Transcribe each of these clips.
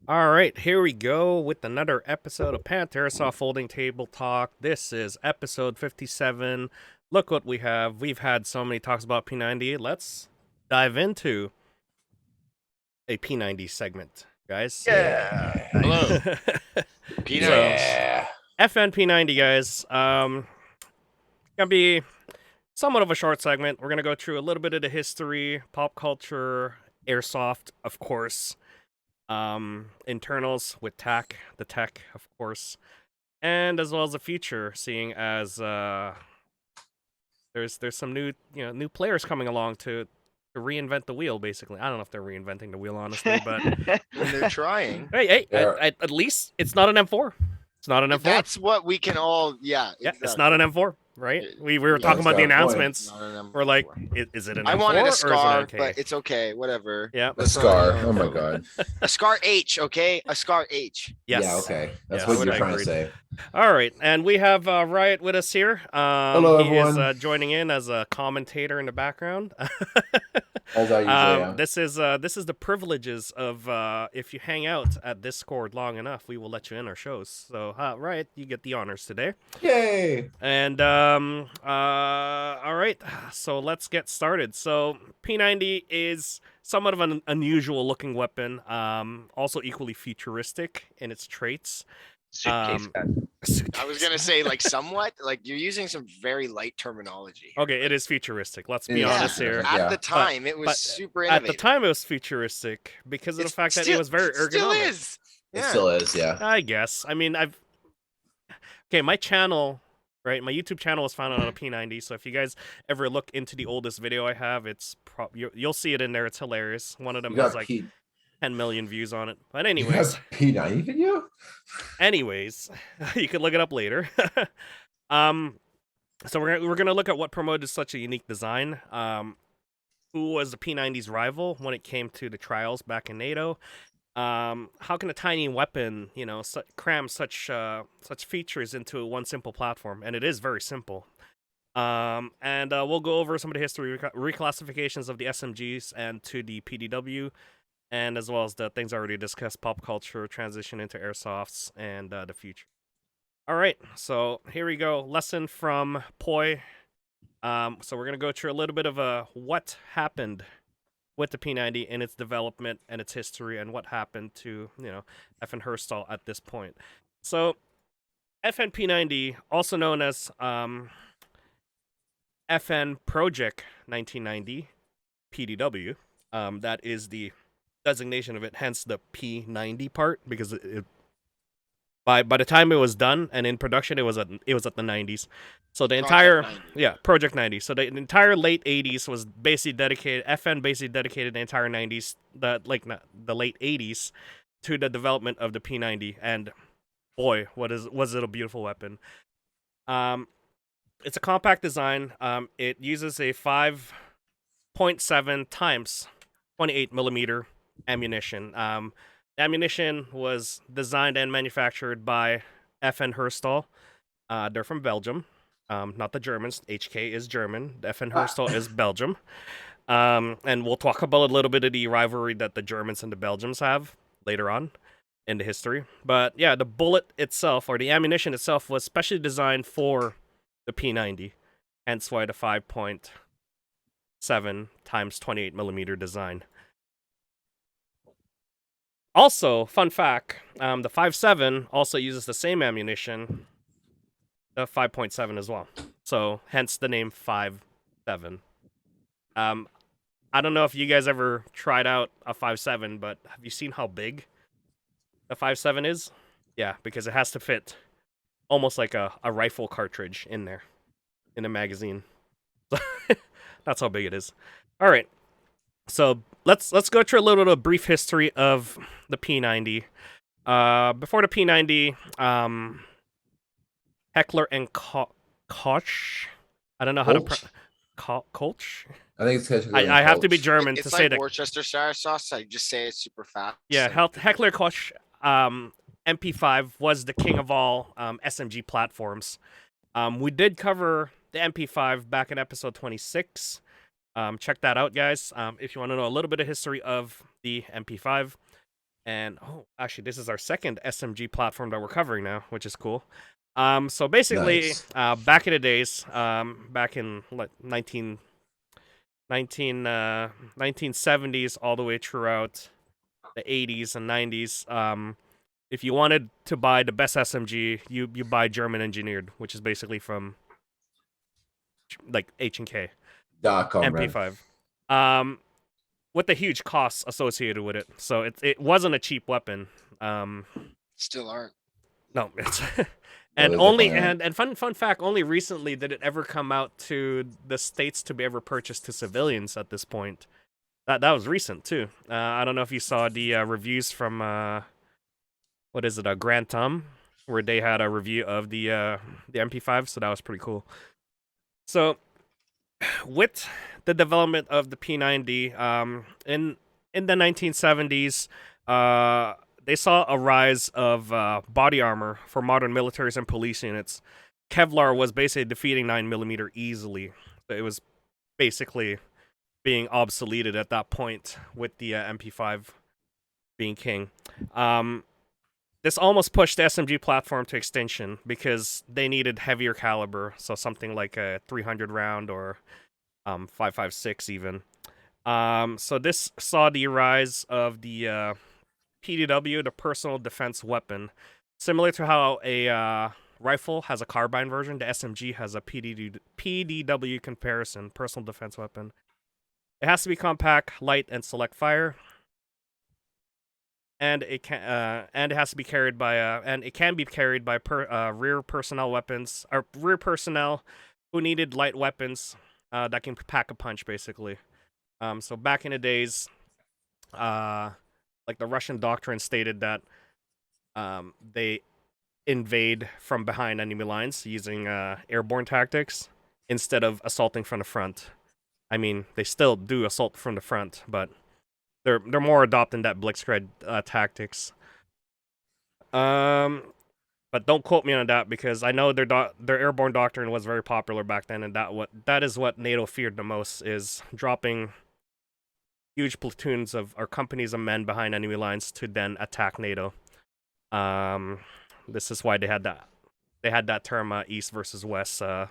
All right, here we go with another episode of Panther Airsoft Folding Table Talk. This is episode 57. Look what we have. We've had so many talks about P90. Let's dive into a P90 segment, guys. Yeah. Hello. Nice. So, P90s. Yeah. FN P90, guys. Gonna be somewhat of a short segment. We're gonna go through a little bit of the history, pop culture, airsoft, of course. Internals with the tech, of course, and as well as the future, seeing as there's some new players coming along to reinvent the wheel. Basically, I don't know if they're reinventing the wheel, honestly, but And they're trying. hey, They're- at least it's not an M4. It's not an M4. That's what we can all. Yeah. Yeah, it's not an M4, right? We were Yeah, talking it's about the got a point. announcements. Not an We're like, M4. is it an I M4 wanted or a is it scar, okay? but it's okay. Whatever. Yeah, A scar. Oh my god. A scar H. Okay. A scar H. yes. Yeah, okay. That's Yes, what you're I trying to agreed. say. All right, and we have Riot with us here. Hello, he is everyone. joining in as a commentator in the background. As I usually am. This is the privileges of if you hang out at Discord long enough, we will let you in our shows. So Riot, you get the honors today. Yay! And all right, so let's get started. So P90 is somewhat of an unusual looking weapon, also equally futuristic in its traits. Suitcase gun. I was gonna say like somewhat. Like you're using some very light terminology. Okay, it is futuristic. Let's It be is honest here. futuristic. At Yeah. the time, it was but super At innovative. the time, it was futuristic because of the fact that it still- was very ergonomic. Still is. It Yeah. still is, yeah. I guess. I mean, okay, my channel, right? My YouTube channel was founded on a P90. So if you guys ever look into the oldest video I have, it's you'll see it in there. It's hilarious. One of them You has got like P 10 million views on it. But you anyways, got P90 video? anyways, you can look it up later. So we're gonna look at what promoted such a unique design. Who was the P90's rival when it came to the trials back in NATO? How can a tiny weapon, cram such features into one simple platform? And it is very simple. And we'll go over some of the history reclassifications of the SMGs and to the PDW, and as well as the things I already discussed: pop culture, transition into airsofts, and the future. All right, so here we go. Lesson from Poi. So we're gonna go through a little bit of what happened with the P90 in its development and its history, and what happened to FN Herstal at this point. So FN P90, also known as FN Project 1990 PDW, that is the designation of it. Hence the P90 part, because by the time it was done and in production, it was at the 90s. So the entire Project 90. Project 90. So the entire late 80s was basically dedicated. FN basically dedicated the entire 90s, the late 80s, to the development of the P90. And boy, was it a beautiful weapon. It's a compact design. It uses a 5.7 times 28 millimeter ammunition. Ammunition was designed and manufactured by FN Herstal. They're from Belgium, not the Germans. HK is German. FN Herstal is Belgium. And we'll talk about a little bit of the rivalry that the Germans and the Belgians have later on in the history. But yeah, the bullet itself, or the ammunition itself, was specially designed for the P90. Hence why the 5.7 times 28 millimeter design. Also, fun fact, the 5.7 also uses the same ammunition, the 5.7 as well. So, hence the name 5.7. I don't know if you guys ever tried out a 5.7, but have you seen how big the 5.7 is? Yeah, because it has to fit almost like a rifle cartridge in there, in a magazine. That's how big it is. All right. So let's go through a little bit of brief history of the P90. Before the P90, Heckler and Koch. I don't know how to Koch. I think it's I have to be German It's to say like that. Worcestershire sauce. I just say it super fast. Yeah, and- Heckler Koch MP5 was the king of all SMG platforms. We did cover the MP5 back in episode 26. Check that out, guys. If you want to know a little bit of history of the MP5. And actually, this is our second SMG platform that we're covering now, which is cool. So basically, Nice. back in the days, back in like 1970s all the way throughout the 80s and 90s, if you wanted to buy the best SMG, you buy German engineered, which is basically from like H&K, .com, man. MP5. With the huge costs associated with it. So it wasn't a cheap weapon. Still aren't. No, it's No, and they only definitely aren't. and fun fact, only recently did it ever come out to the States to be ever purchased to civilians at this point. That was recent too. I don't know if you saw the reviews from what is it, Grand Thumb, where they had a review of the MP5, so that was pretty cool. So with the development of the P90, in the 1970s, they saw a rise of body armor for modern militaries and police units. Kevlar was basically defeating 9mm easily. It was basically being obsoleted at that point with the MP5 being king. This almost pushed the SMG platform to extinction because they needed heavier caliber, so something like a 300 round or 5.56 even. So this saw the rise of the PDW, the personal defense weapon. Similar to how a rifle has a carbine version, the SMG has a PDW comparison, personal defense weapon. It has to be compact, light, and select fire. And it has to be carried by and it can be carried by rear personnel weapons or rear personnel who needed light weapons that can pack a punch, basically. So back in the days, like the Russian doctrine stated that they invade from behind enemy lines using airborne tactics instead of assaulting from the front. I mean, they still do assault from the front, but they're more adopting that blitzkrieg tactics. But don't quote me on that because I know their airborne doctrine was very popular back then, and that is what NATO feared the most, is dropping huge platoons of or companies of men behind enemy lines to then attack NATO. This is why they had that term East versus West, the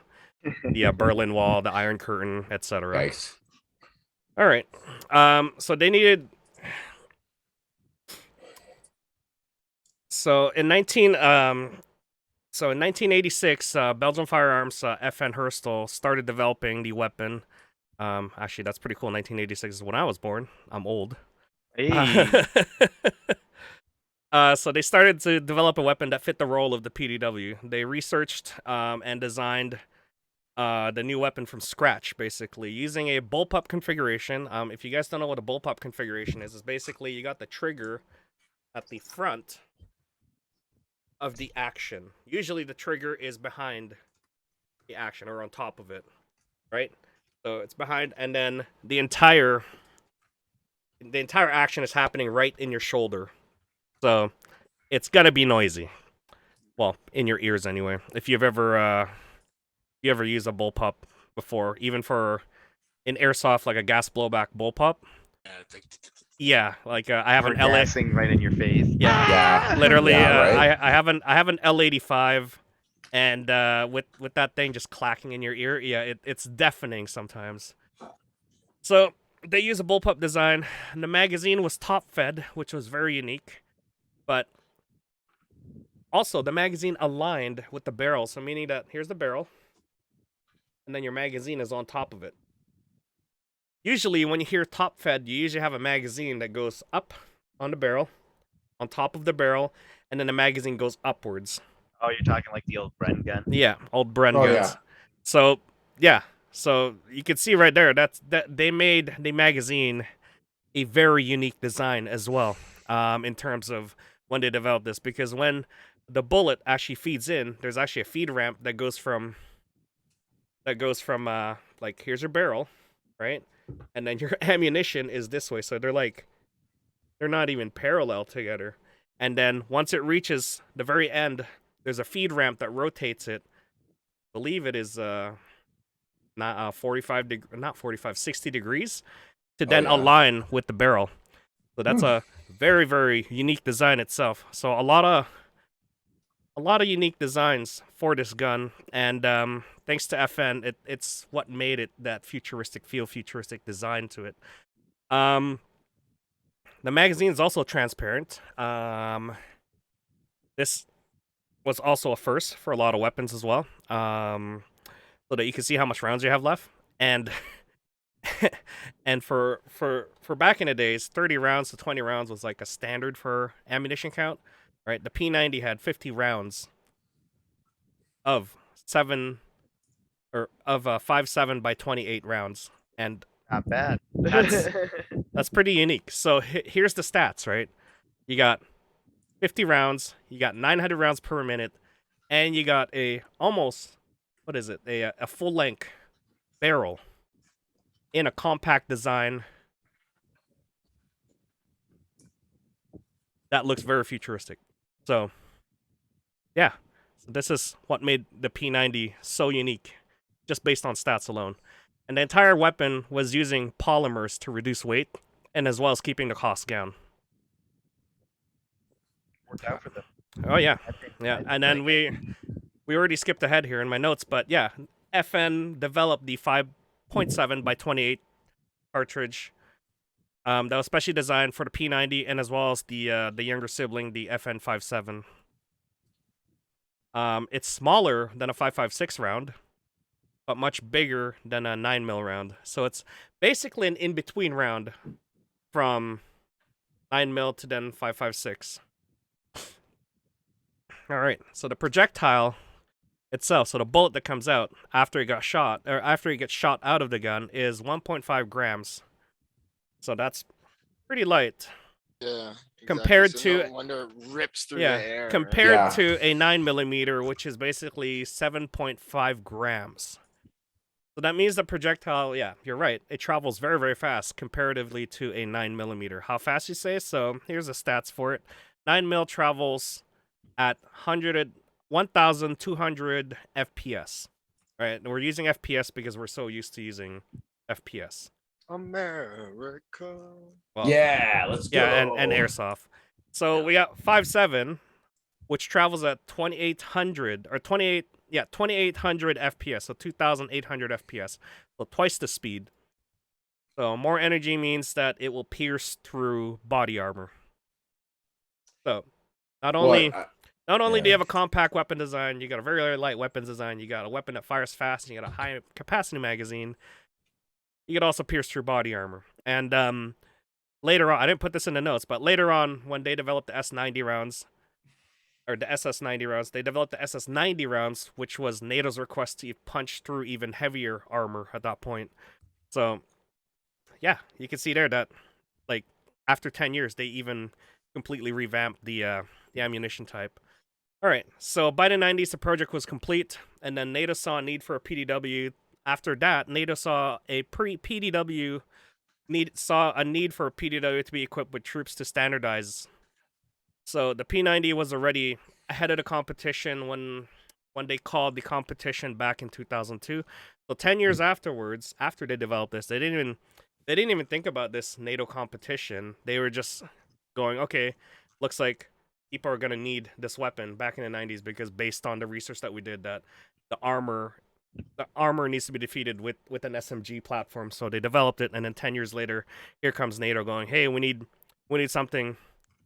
Berlin Wall, the Iron Curtain, etc. Nice. All right. So they needed. So in 1986, Belgium Firearms FN Herstal started developing the weapon. Actually, that's pretty cool. 1986 is when I was born. I'm old. Hey. So they started to develop a weapon that fit the role of the PDW. They researched and designed the new weapon from scratch, basically, using a bullpup configuration. If you guys don't know what a bullpup configuration is basically you got the trigger at the front of the action. Usually the trigger is behind the action or on top of it, right? So it's behind, and then the entire action is happening right in your shoulder. So it's gonna be noisy. Well, in your ears anyway. If you've ever used a bullpup before, even for in airsoft, like a gas blowback bullpup. Yeah, like I have Or an LA. gassing right in your face. Yeah. Literally, Yeah, right? I have an L85, and with that thing just clacking in your ear, yeah, it's deafening sometimes. So they use a bullpup design. And the magazine was top fed, which was very unique, but also the magazine aligned with the barrel, so meaning that here's the barrel, and then your magazine is on top of it. Usually, when you hear top fed, you usually have a magazine that goes up on the barrel, on top of the barrel, and then the magazine goes upwards. Oh, you're talking like the old Bren gun? Yeah, old Bren Oh, guns. yeah. So yeah, so you can see right there that they made the magazine a very unique design as well, in terms of when they developed this, because when the bullet actually feeds in, there's actually a feed ramp that goes from like here's your barrel, right? And then your ammunition is this way, so they're not even parallel together. And then once it reaches the very end, there's a feed ramp that rotates it. I believe it is not 60 degrees to then yeah. align with the barrel. So that's a very, very unique design itself. So a lot of unique designs for this gun, and thanks to FN, it's what made it that futuristic feel, futuristic design to it. The magazine is also transparent. This was also a first for a lot of weapons as well, so that you can see how much rounds you have left. And and for back in the days, 30 rounds to 20 rounds was like a standard for ammunition count, right? The P90 had 50 rounds of 5.7 by 28 rounds, and Not bad. that's pretty unique. So here's the stats, right? You got 50 rounds, you got 900 rounds per minute, and you got a almost, what is it? A full length barrel in a compact design that looks very futuristic. So yeah, this is what made the P90 so unique, just based on stats alone. And the entire weapon was using polymers to reduce weight, and as well as keeping the cost down. Worked out for them. Oh yeah, I think- yeah. I And then think- we already skipped ahead here in my notes, but yeah, FN developed the 5.7 by 28 cartridge. That was specially designed for the P90 and as well as the younger sibling, the FN 57. It's smaller than a 5.56 round, but much bigger than a 9mm round. So it's basically an in-between round from 9mm to then 5.56. All right, so the projectile itself, so the bullet that comes out after it got shot, or after it gets shot out of the gun, is 1.5 grams. So that's pretty light. Yeah. Exactly. Compared so to- no wonder it rips through Yeah, the air. right? compared Yeah. to a 9mm, which is basically 7.5 grams. So that means the projectile, yeah, you're right. It travels very, very fast comparatively to a 9mm. How fast you say? So here's the stats for it. 9mm travels at 1,200 FPS. Right? And we're using FPS because we're so used to using FPS. America. Well, Yeah, let's go. yeah, and airsoft. So we got 5.7, which travels at 2,800 or 2,800 FPS, so 2,800 FPS, so twice the speed. So more energy means that it will pierce through body armor. So not only do you yeah. have a compact weapon design, you got a very, very light weapons design, you got a weapon that fires fast, and you got a high capacity magazine. You could also pierce through body armor. And later on, I didn't put this in the notes, but later on, when they developed the S90 rounds, or the SS90 rounds, they developed the SS90 rounds, which was NATO's request to punch through even heavier armor at that point. So, yeah, you can see there that, like, after 10 years, they even completely revamped the ammunition type. All right, so by the 90s, the project was complete, and then NATO saw a need for a PDW. After that, NATO saw a PDW need for a PDW to be equipped with troops to standardize. So the P90 was already ahead of the competition when they called the competition back in 2002. So 10 years afterwards, after they developed this, they didn't even think about this NATO competition. They were just going, okay, looks like people are gonna need this weapon back in the 90s because based on the research that we did, that the armor needs to be defeated with an SMG platform. So they developed it, and then 10 years later, here comes NATO going, hey, we need something.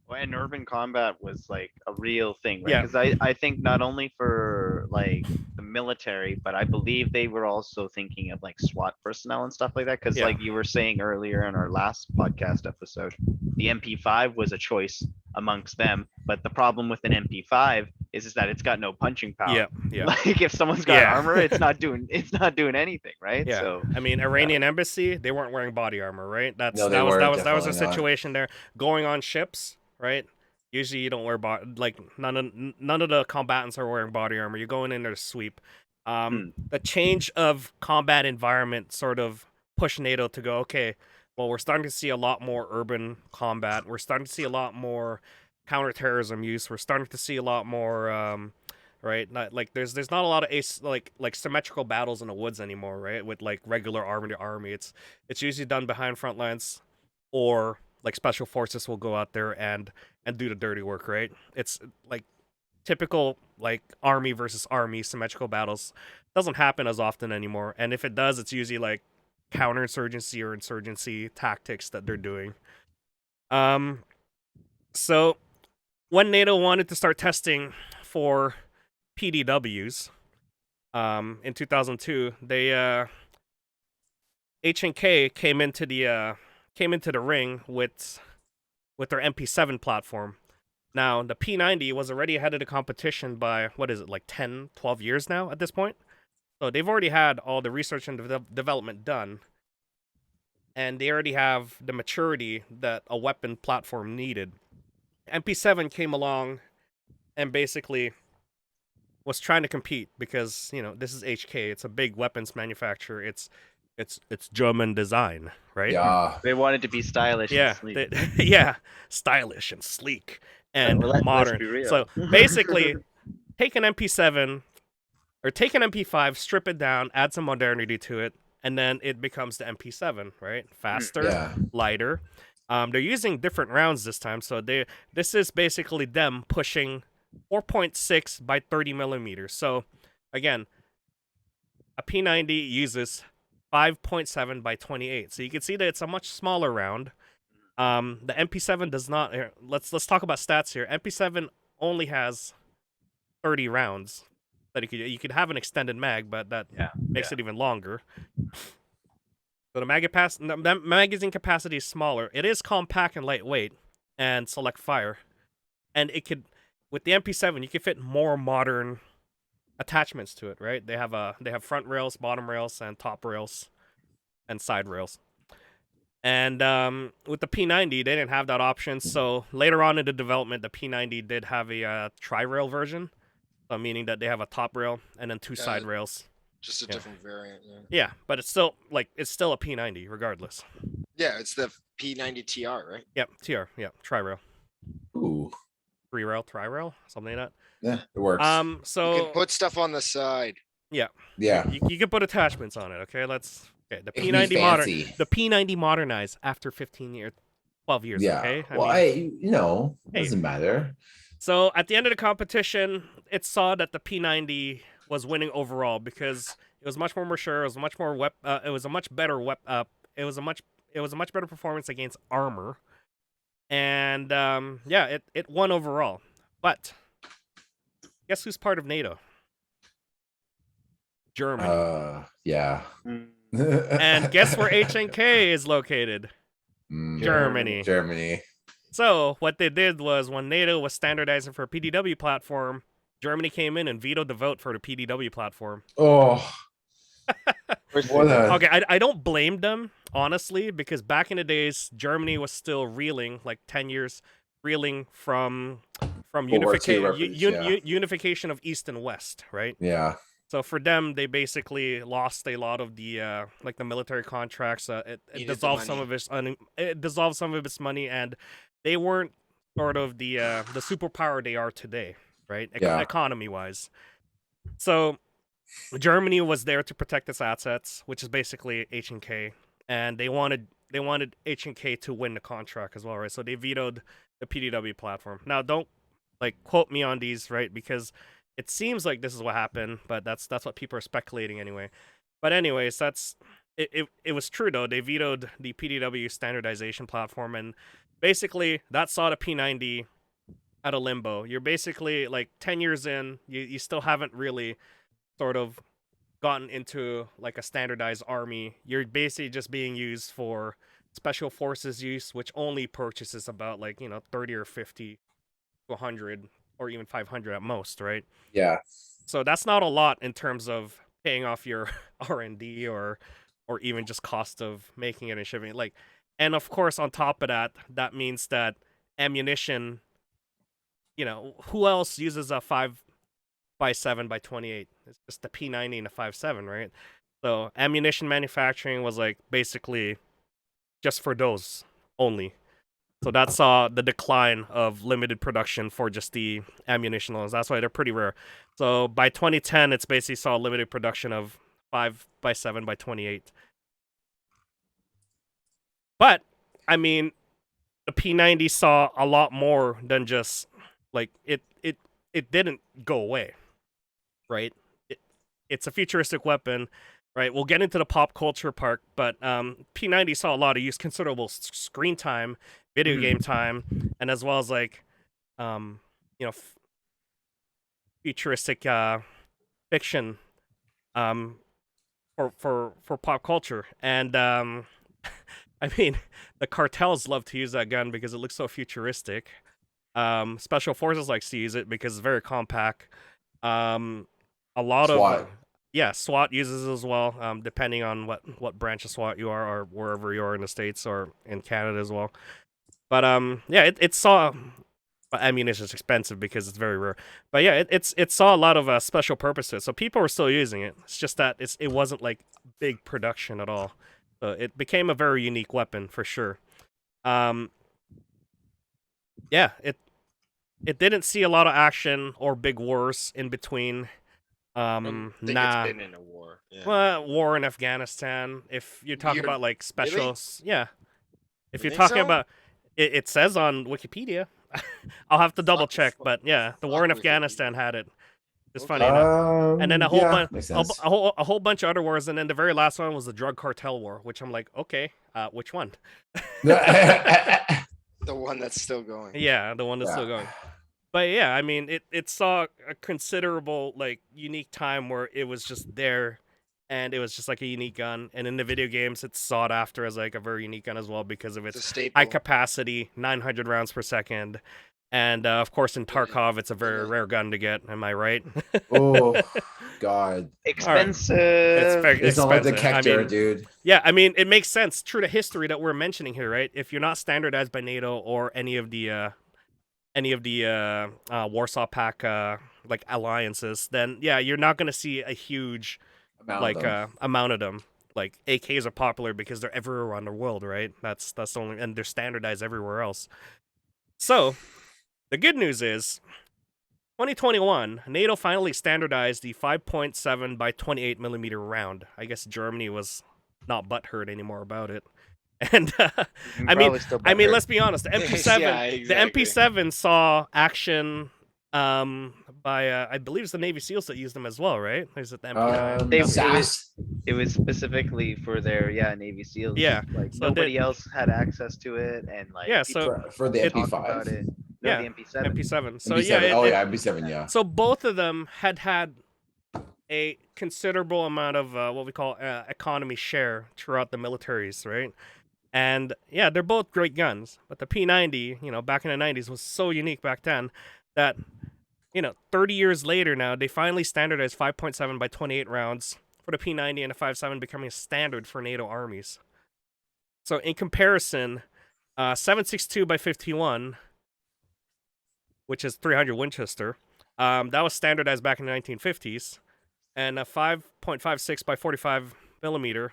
Well, and urban combat was like a real thing, right? Yeah. Because I think not only for like the military, but I believe they were also thinking of like SWAT personnel and stuff like that. Because Yeah. like you were saying earlier in our last podcast episode, the MP5 was a choice amongst them. But the problem with an MP5 is that it's got no punching power. Yeah. Like if someone's got Yeah. armor, it's not doing anything, right? Yeah. So I mean, Iranian embassy, they weren't wearing body armor, right? No, they that was weren't, a definitely not. situation there. Going on ships, right? Usually you don't wear none of the combatants are wearing body armor. You're going in there to sweep. The change of combat environment sort of pushed NATO to go, okay, well, we're starting to see a lot more urban combat. We're starting to see a lot more counterterrorism use. We're starting to see a lot more right? Not like there's not a lot of like symmetrical battles in the woods anymore, right? With like regular army to army. It's usually done behind front lines or like special forces will go out there and do the dirty work, right? It's like typical like army versus army symmetrical battles doesn't happen as often anymore, and if it does, it's usually like counterinsurgency or insurgency tactics that they're doing. So when NATO wanted to start testing for PDWs, in 2002, they H&K came into the ring with their MP7 platform. Now, the P90 was already ahead of the competition by, what is it, like 10, 12 years now at this point? So they've already had all the research and development done, and they already have the maturity that a weapon platform needed. MP7 came along and basically was trying to compete because, this is HK. It's a big weapons manufacturer. It's German design, right? Yeah. They wanted to be stylish Yeah, and sleek. yeah, stylish and sleek and Well, let's modern. be real. So basically, take an MP7 or take an MP5, strip it down, add some modernity to it, and then it becomes the MP7, right? Faster, Yeah. lighter. They're using different rounds this time, so this is basically them pushing 4.6 by 30 millimeters. So again, a P90 uses 5.7 by 28. So you can see that it's a much smaller round. The MP7 does not. Let's talk about stats here. MP7 only has 30 rounds that you could have an extended mag, but that makes it even longer. So the magazine capacity is smaller. It is compact and lightweight, and select fire. And it could, with the MP7, you can fit more modern attachments to it, right? They have front rails, bottom rails, and top rails, and side rails. And with the P90, they didn't have that option. So later on in the development, the P90 did have a tri-rail version, so meaning that they have a top rail and then two side rails. Just a different variant. Yeah. Yeah, but it's still a P90 regardless. Yeah, it's the P90 TR, right? Yep, TR. Yeah, tri-rail, Ooh. 3-rail, tri-rail, something like that. Yeah, it works. So You can put stuff on the side. yeah. You can put attachments on it. Okay, the Make me P90 fancy. the P90 modernized after 15 years, 12 years. Yeah. Okay. Doesn't matter. So at the end of the competition, it saw that the P90 was winning overall because it was much more mature. It was much more it was a much better it was a much better performance against armor, and it won overall. But guess who's part of NATO? Germany. Yeah. And guess where HNK is located? Germany. So what they did was, when NATO was standardizing for a PDW platform, Germany came in and vetoed the vote for the PDW platform. Oh. Okay, I don't blame them, honestly, because back in the days, Germany was still reeling, like 10 years, reeling from unification of East and West, right? Yeah. So for them, they basically lost a lot of the the military contracts. It dissolved some of its money, and they weren't sort of the superpower they are today, right? Economy wise. So Germany was there to protect its assets, which is basically H&K, and they wanted H&K to win the contract as well, right? So they vetoed the PDW platform. Now, don't quote me on these, right? Because it seems like this is what happened, but that's what people are speculating anyway. But anyways, it was true though. They vetoed the PDW standardization platform, and basically that saw the P90 at a limbo. You're basically 10 years in, you still haven't really sort of gotten into a standardized army. You're basically just being used for special forces use, which only purchases about 30 or 50 to 100 or even 500 at most, right? Yeah. So that's not a lot in terms of paying off your R&D or even just cost of making it and shipping it. And of course, on top of that, that means that ammunition, who else uses a 5.7 by 28? It's just the P90 and the 5.7, right? So ammunition manufacturing was basically just for those only. So that saw the decline of limited production for just the ammunition loans. That's why they're pretty rare. So by 2010, it's basically saw limited production of 5.7 by 28. But I mean, the P90 saw a lot more than just like it didn't go away, right? It's a futuristic weapon, right? We'll get into the pop culture part, but P90 saw a lot of use, considerable screen time, video Mhm. game time, and as well as like you know futuristic fiction for pop culture. And I mean, the cartels love to use that gun because it looks so futuristic. Special forces likes to use it because it's very compact. A lot of SWAT. yeah, SWAT uses it as well, depending on what branch of SWAT you are or wherever you are in the States or in Canada as well. But yeah, it saw ammunition is expensive because it's very rare. But yeah, it saw a lot of special purposes, so people were still using it. It's just that it wasn't like big production at all. So it became a very unique weapon for sure. Yeah, it didn't see a lot of action or big wars in between. Think Nah. it's been in a war. Yeah. Well, war in Afghanistan. If you're talking You're- about like specials, yeah. If You you're think talking so? about it says on Wikipedia. I'll have to double Fuck- check, but yeah, the war in fuck Afghanistan Wikipedia. had it. It's Okay. funny enough. And then a whole Yeah, bunch, makes a, sense. a whole bunch of other wars, and then the very last one was the drug cartel war, which I'm like, okay, which one? The one that's still going. Yeah, the one that's still going. But yeah, I mean, it saw a considerable like unique time where it was just there, and it was just like a unique gun. And in the video games, it's sought after as like a very unique gun as well because of It's a its staple. high capacity, 900 rounds per second, and of course in Tarkov, it's a very rare gun to get. Am I right? Oh God. Expensive. It's very It's not like the expensive. I Kector, mean, dude. yeah, I mean, it makes sense. True to history that we're mentioning here, right? If you're not standardized by NATO or any of the Warsaw Pact like alliances, then yeah, you're not gonna see a huge amount of them. Like AKs are popular because they're everywhere around the world, right? That's the only, and they're standardized everywhere else. So the good news is 2021, NATO finally standardized the 5.7 by 28 millimeter round. I guess Germany was not butthurt anymore about it. And I mean, let's be honest. The MP7, Yeah, exactly. the MP7 saw action by I believe it's the Navy SEALs that used them as well, right? Or is it the MP9? SAS. It was specifically for their Navy SEAls. Yeah, like so nobody else had access to it, and like Yeah, people so For the talked about MP5. it. No, Yeah, the MP7. MP7. So MP7. yeah, Oh yeah, MP7. Yeah. so both of them had a considerable amount of what we call economy share throughout the militaries, right? And yeah, they're both great guns, but the P90, back in the 90s was so unique back then that 30 years later now, they finally standardized 5.7 by 28 rounds for the P90 and the 5.7 becoming a standard for NATO armies. So in comparison, 7.62 by 51, which is 300 Winchester, that was standardized back in the 1950s, and a 5.56 by 45 millimeter,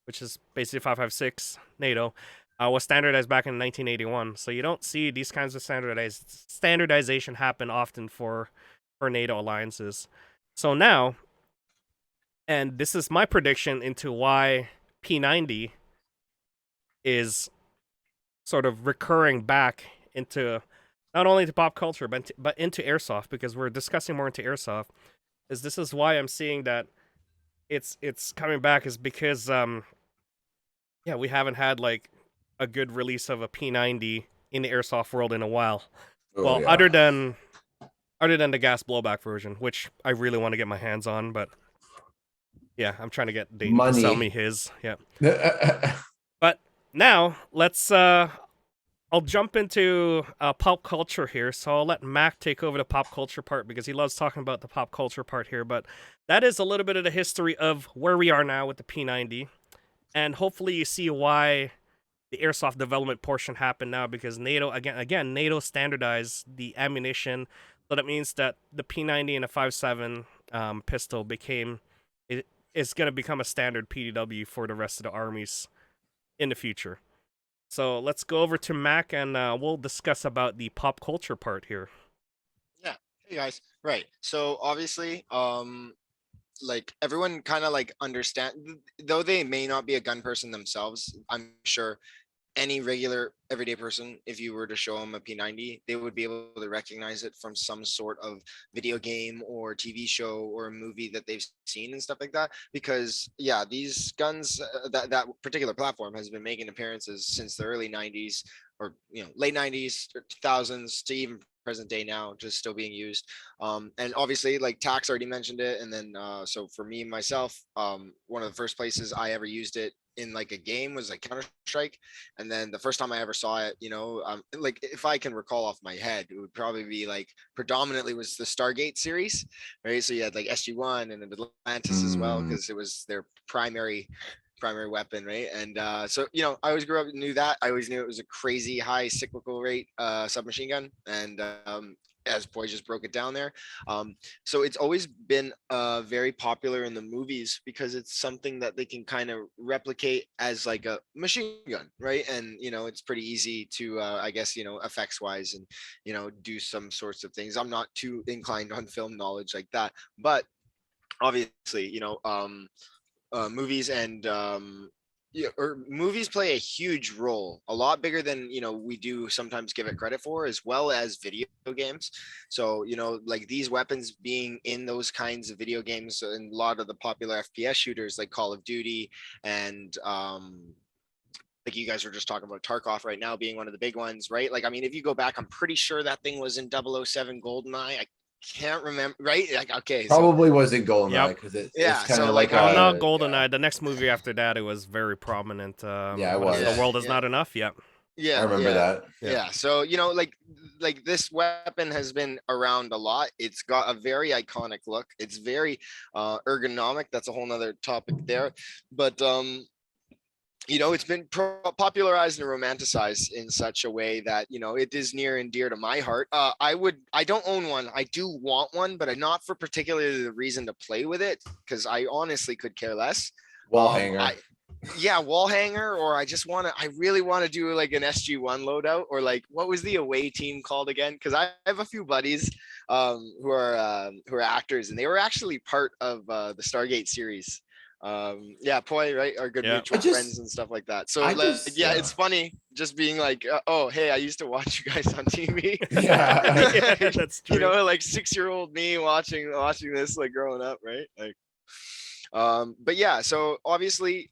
which is basically 5.56 NATO, was standardized back in 1981. So you don't see these kinds of standardization happen often for NATO alliances. So now, and this is my prediction into why P90 is sort of recurring back into not only to pop culture but into airsoft, because we're discussing more into airsoft. This is why I'm seeing that it's coming back is because yeah, we haven't had like a good release of a P90 in the airsoft world in a while. Oh, Well, yeah. other than the gas blowback version, which I really want to get my hands on, but yeah, I'm trying to get Dayton to sell Money. me his. Yeah. But now let's I'll jump into pop culture here. So I'll let Mac take over the pop culture part because he loves talking about the pop culture part here, but that is a little bit of the history of where we are now with the P90. And hopefully you see why the airsoft development portion happened now, because NATO again NATO standardized the ammunition, so that means that the P90 and a 5.7 pistol is going to become a standard PDW for the rest of the armies in the future. So let's go over to Mac and we'll discuss about the pop culture part here. Yeah. Hey guys. Right. So obviously, like everyone kind of like understand, though they may not be a gun person themselves, I'm sure any regular everyday person, if you were to show them a P90, they would be able to recognize it from some sort of video game or TV show or a movie that they've seen and stuff like that. Because yeah, these guns, that particular platform has been making appearances since the early 90s, or late 90s or 2000s to even present day now, just still being used. And obviously, like Tax already mentioned it, and then so for me myself, one of the first places I ever used it in like a game was like Counter-Strike. And then the first time I ever saw it, like if I can recall off my head, it would probably be like predominantly was the Stargate series, right? So you had like SG1 and Atlantis as well, because it was their primary weapon, right? And so I always grew up and knew that. I always knew it was a crazy high cyclical rate submachine gun, and as Boy just broke it down there. So it's always been very popular in the movies because it's something that they can kind of replicate as like a machine gun, right? And it's pretty easy to I guess effects wise and do some sorts of things. I'm not too inclined on film knowledge like that, but obviously movies and movies play a huge role, a lot bigger than we do sometimes give it credit for, as well as video games. So like these weapons being in those kinds of video games and a lot of the popular FPS shooters like Call of Duty and like you guys were just talking about Tarkov right now being one of the big ones, right? Like, I mean, if you go back, I'm pretty sure that thing was in 007 GoldenEye. I can't remember, right? Like, okay, Probably wasn't GoldenEye because Yeah, it's kind of so, like Well, not a GoldenEye. The next movie after that, it was very prominent. Yeah, it what is it, was. The World Is Yeah. Not Enough. Yep. Yeah, I remember that. Yeah. So like this weapon has been around a lot. It's got a very iconic look. It's very ergonomic. That's a whole nother topic there. But it's been popularized and romanticized in such a way that it is near and dear to my heart. I don't own one. I do want one, but not for particularly the reason to play with it, because I honestly could care less. Wall hanger. Wall hanger, or I really want to do like an SG1 loadout, or like what was the away team called again? Because I have a few buddies who are actors, and they were actually part of the Stargate series. Poi, right, our good mutual friends and stuff like that. So it's funny just being like, oh hey, I used to watch you guys on TV. Yeah. That's true. Like 6-year-old me watching this like growing up, right? Like but yeah, so obviously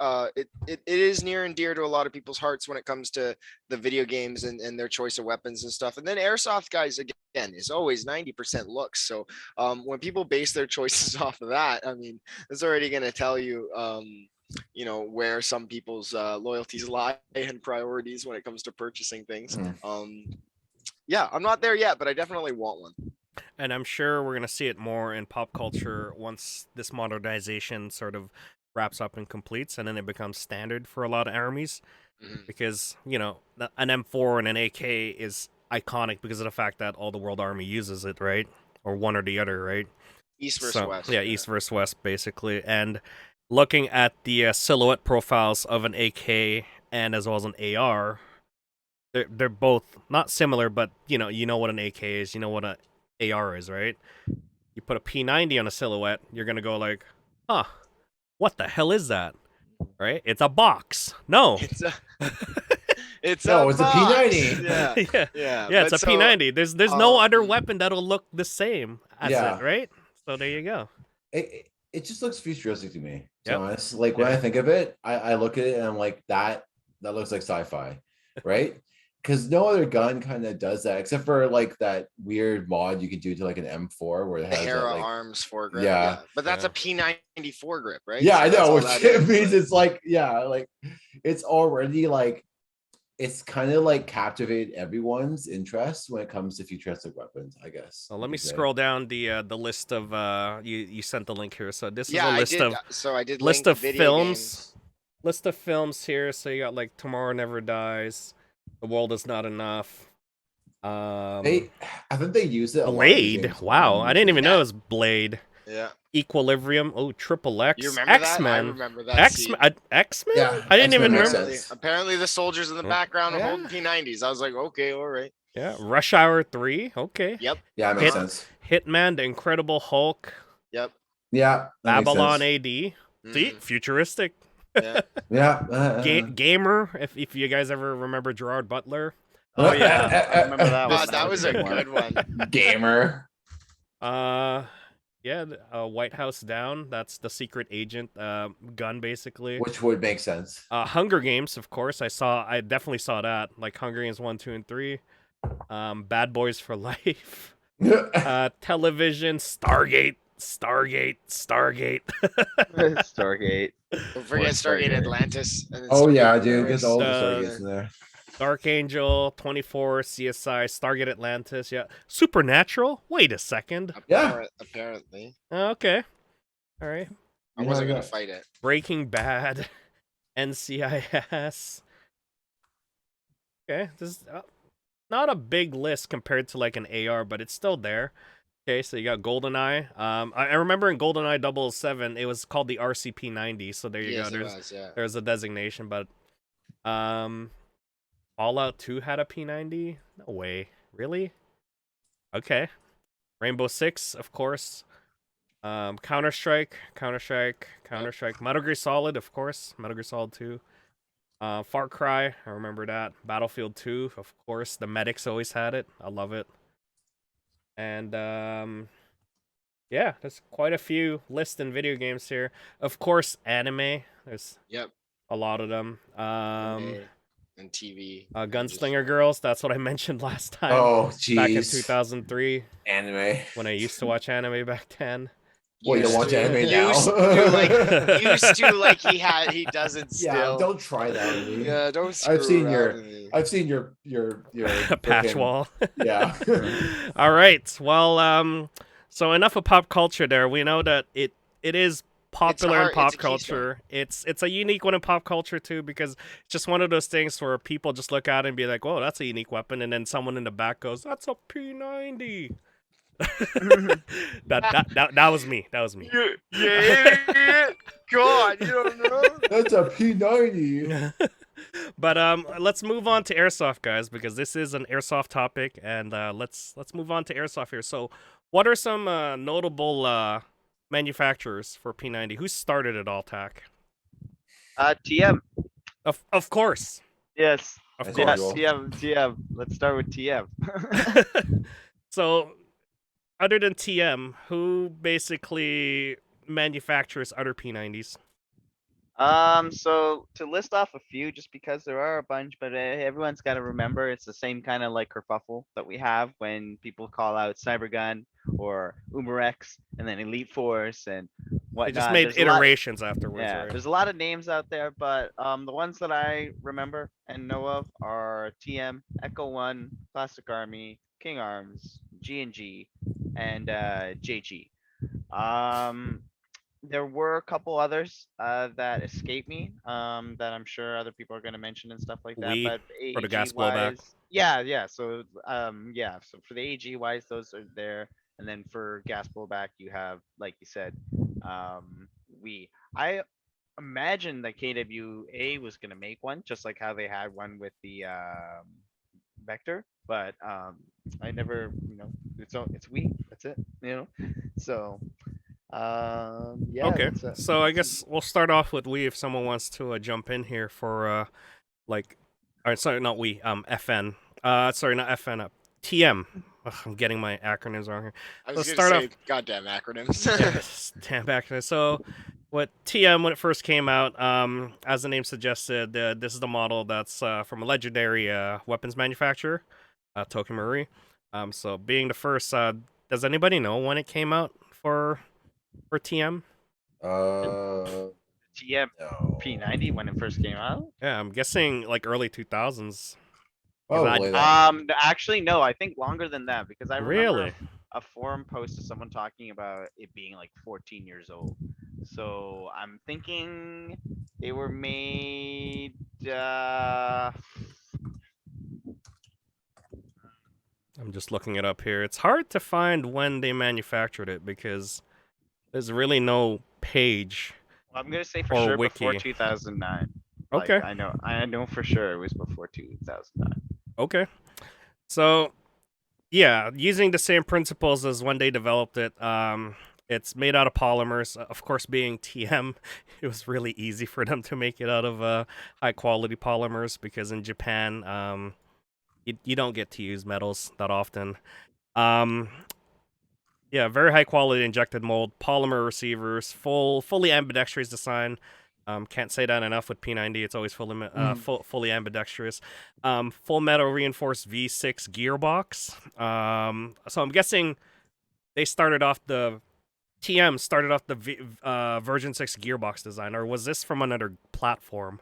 it is near and dear to a lot of people's hearts when it comes to the video games and their choice of weapons and stuff. And then airsoft, guys, again, is always 90% looks. So when people base their choices off of that, I mean, it's already going to tell you where some people's loyalties lie and priorities when it comes to purchasing things. I'm not there yet, but I definitely want one. And I'm sure we're going to see it more in pop culture once this modernization sort of wraps up and completes, and then it becomes standard for a lot of armies. Because, an M4 and an AK is iconic because of the fact that all the world army uses it, right? Or one or the other, right? East versus west. Yeah, east versus west, basically. And looking at the silhouette profiles of an AK and as well as an AR, they're both not similar, but, you know what an AK is, you know what an AR is, right? You put a P90 on a silhouette, you're gonna go like, huh, what the hell is that? Right? It's a box. No. It's a P90. Yeah, it's a P90. There's no other weapon that'll look the same as it, right? So there you go. It just looks futuristic to me, to be honest. Like when I think of it, I look at it and I'm like, that looks like sci-fi, right? Because no other gun kind of does that, except for like that weird mod you could do to like an M4 where it has Hera that, like, arms foregrip. Yeah. But that's a P90 foregrip, right? Yeah, So I know, which that means it's like, like it's already like, it's kind of like captivated everyone's interest when it comes to futuristic weapons, I guess. So let me scroll down the list of you sent the link here. So this is a I list did, of so I did list link of video films. games. List of films here. So you got like Tomorrow Never Dies, The World Is Not Enough. I think they use it. Blade. Wow, I didn't even know it was Blade. Yeah. Equilibrium. Oh, Triple X. You remember X-Men. that? I remember that. X-Men? Yeah, I didn't even X-Men remember. makes sense. Apparently the soldiers in the background are Yeah. holding P90s. I was like, okay, all right. Yeah, Rush Hour 3. Okay. Yep. Yeah, it makes sense. Hitman, The Incredible Hulk, Yep. Yeah, that makes Babylon sense. AD. See, futuristic. Yeah. Yeah. Gamer, if you guys ever remember Gerard Butler. Oh yeah, I remember that one. God, that was a good one. Gamer. Yeah, White House Down. That's the secret agent gun, basically. Which would make sense. Hunger Games, of course. I definitely saw that. Like Hunger Games 1, 2, and 3. Bad Boys for Life. Television, Stargate. Stargate. Stargate. Don't forget Stargate Atlantis. And then Oh yeah, Stargate dude. Get Paradise. all the Stargates in there. Dark Angel, 24, CSI, Stargate Atlantis. Yeah. Supernatural? Wait a second. Yeah. Apparently. Okay. All right. I wasn't going to fight it. Breaking Bad. NCIS. Okay. This is not a big list compared to like an AR, but it's still there. Okay, so you got GoldenEye. I remember in GoldenEye 007, it was called the RCP90. So there you go. There's a designation, but Fallout 2 had a P90? No way. Really? Okay. Rainbow Six, of course. Counter-Strike. Metal Gear Solid, of course. Metal Gear Solid 2. Far Cry, I remember that. Battlefield 2, of course. The medics always had it. I love it. And yeah, there's quite a few lists in video games here. Of course, anime. There's a lot of them. And TV. Gunslinger Girls, that's what I mentioned last time. Oh, jeez. Back in 2003. Anime. When I used to watch anime back then. Well, you don't watch anime now. Used to like he doesn't still. Yeah, don't try that on me. Yeah, don't. I've seen your patch frickin- wall. Yeah. All right. Well, so enough of pop culture there. We know that it is popular in pop culture. It's a unique one in pop culture too, because it's just one of those things where people just look at it and be like, "Whoa, that's a unique weapon," and then someone in the back goes, "That's a P90." that was me. That was me. Yeah. God, you don't know. That's a P90. But let's move on to airsoft, guys, because this is an airsoft topic, and let's move on to airsoft here. So, what are some notable manufacturers for P90? Who started it all, TAC? TM. Of course. Yes. Of Yes, course. TM. Let's start with TM. So, other than TM, who basically manufactures other P90s? So to list off a few, just because there are a bunch, but everyone's got to remember it's the same kind of like kerfuffle that we have when people call out Cybergun or Umarex and then Elite Force and whatnot. They just made There's a lot- iterations afterwards, Yeah, right? there's a lot of names out there, but the ones that I remember and know of are TM, Echo One, Plastic Army, King Arms, G&G, and JG. There were a couple others that escape me that I'm sure other people are going to mention and stuff like that. We, But for the AEG gas blowback. wise, yeah. So so for the AG wise, those are there, and then for gas blowback, you have, like you said, I imagine that KWA was going to make one, just like how they had one with the Vector, but I never, it's we. That's it, So. Yeah. Okay, so I guess we'll start off with we if someone wants to jump in here for sorry, not we, FN. Sorry, not FN. TM. Ugh, I'm getting my acronyms wrong here. Let's start off. Goddamn acronyms. Yes, damn acronyms. So, what TM when it first came out, as the name suggested, this is the model that's from a legendary weapons manufacturer, Tokamuri. So being the first, does anybody know when it came out for TM? TM No. P90 when it first came out. Yeah, I'm guessing like early 2000s. Probably. Actually, no. I think longer than that because I remember Really? a forum post of someone talking about it being like 14 years old. So I'm thinking they were made. I'm just looking it up here. It's hard to find when they manufactured it because there's really no page. Well, I'm gonna say for Or sure wiki. before 2009. Okay. I know for sure it was before 2009. Okay. So, yeah, using the same principles as when they developed it, It's made out of polymers. Of course, being TM, it was really easy for them to make it out of high quality polymers because in Japan, you don't get to use metals that often. Um, yeah, very high quality injected mold, polymer receivers, fully ambidextrous design. Can't say that enough with P90. It's always fully ambidextrous. Full metal reinforced V6 gearbox. So I'm guessing they started off the TM started off the version 6 gearbox design, or was this from another platform?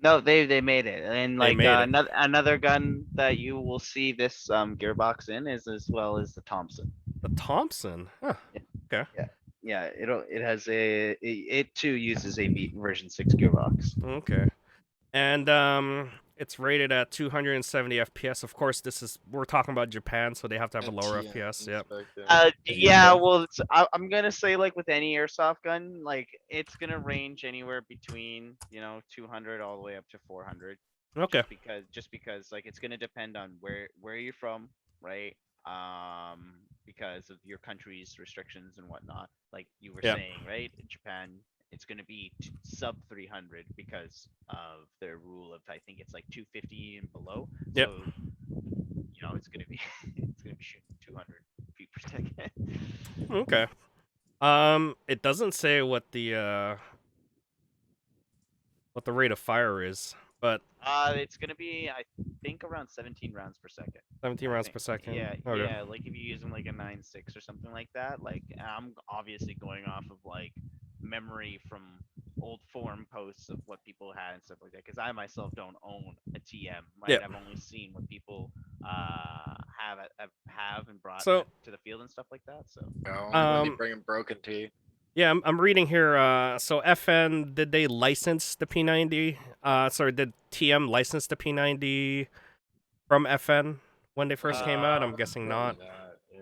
No, they made it, and They like made it. another gun that you will see this gearbox in is as well as the Thompson. The Thompson. Huh. Okay. Yeah, it has it too uses a version 6 gearbox. Okay. And it's rated at 270 FPS. Of course, we're talking about Japan, so they have to have a lower FPS. Yep. Yeah, well, I'm gonna say like with any airsoft gun, like it's gonna range anywhere between 200 all the way up to 400. Okay. Just because like it's gonna depend on where you're from, right? Because of your country's restrictions and whatnot. Like you were Yep. saying, right? In Japan, it's gonna be sub 300 because of their rule of I think it's like 250 and below. Yep. So it's gonna be shooting 200 feet per second. Okay. It doesn't say what the rate of fire is, but It's gonna be I think around 17 rounds per second. 17 rounds per second. Yeah, Okay. yeah. Like if you're using like a 9.6 or something like that. Like I'm obviously going off of like memory from old forum posts of what people had and stuff like that. Because I myself don't own a TM. Right? Yeah. I've only seen what people have and brought So- to the field and stuff like that. So No, they bring them broken to you. Yeah, I'm reading here. So FN, did they license the P90? Sorry, did TM license the P90 from FN when they first came out? I'm guessing not.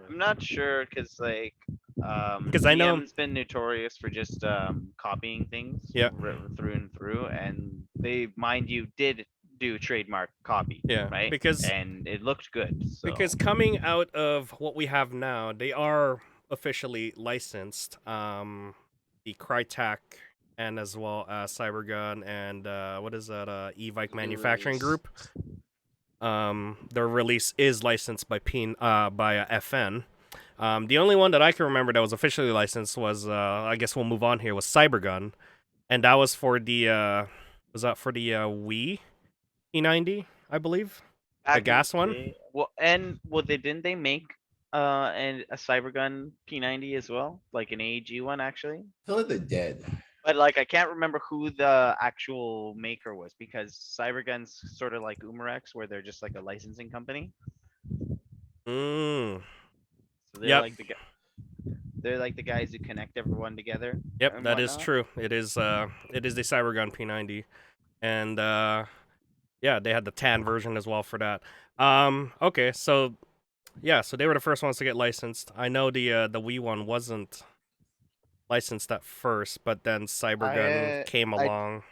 I'm not sure because like Because I know- TM's been notorious for just copying things Yeah. through and through, and they, mind you, did do trademark copy. Yeah, Right. because- and it looked good. So. Because coming out of what we have now, they are officially licensed. The Crytek and as well as Cybergun and what is that? E-Vike Manufacturing Group. Their release is licensed by FN. The only one that I can remember that was officially licensed was I guess we'll move on here, was Cybergun, and that was for the Wii P90, I believe. The gas one? Well, didn't they make and a Cybergun P90 as well, like an AEG one actually? I feel like they're dead. But like I can't remember who the actual maker was because Cybergun's sort of like Umarex, where they're just like a licensing company. Mm. So they're Yep. like they're like the guys who connect everyone together. Yep, and that is whatnot. true. It is the Cybergun P90, and yeah, they had the tan version as well for that. Okay, so yeah, so they were the first ones to get licensed. I know the Wii one wasn't licensed at first, but then Cybergun came I- along.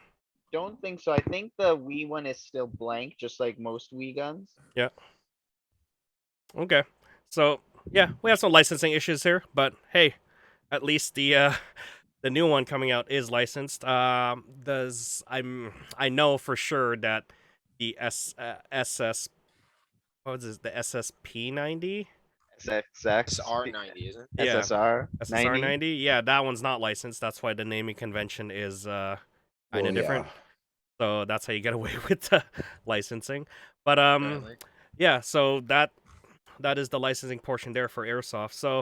Don't think so. I think the Wii one is still blank, just like most Wii guns. Okay, so yeah, we have some licensing issues here, but hey, at least the new one coming out is licensed. I know for sure that the SS what is this, the SSP90? SXX. SR90, isn't it? Yeah. SSR. SSR90? Yeah, that one's not licensed. That's why the naming convention is kind of Well, different. yeah. So that's how you get away with the licensing. But Apparently. yeah, so that is the licensing portion there for Airsoft. So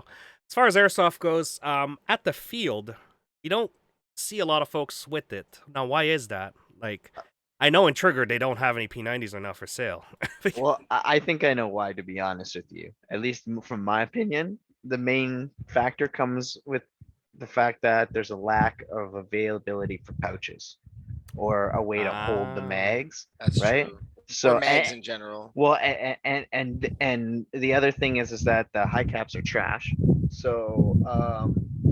as far as Airsoft goes, at the field, you don't see a lot of folks with it. Now, why is that? Like, I know in Trigger they don't have any P90s right now for sale. Well, I think I know why, to be honest with you. At least from my opinion, the main factor comes with the fact that there's a lack of availability for pouches or a way to hold the Ah. mags. That's Right? true. So Or mags and- in general. well, and the other thing is that the high caps are trash. So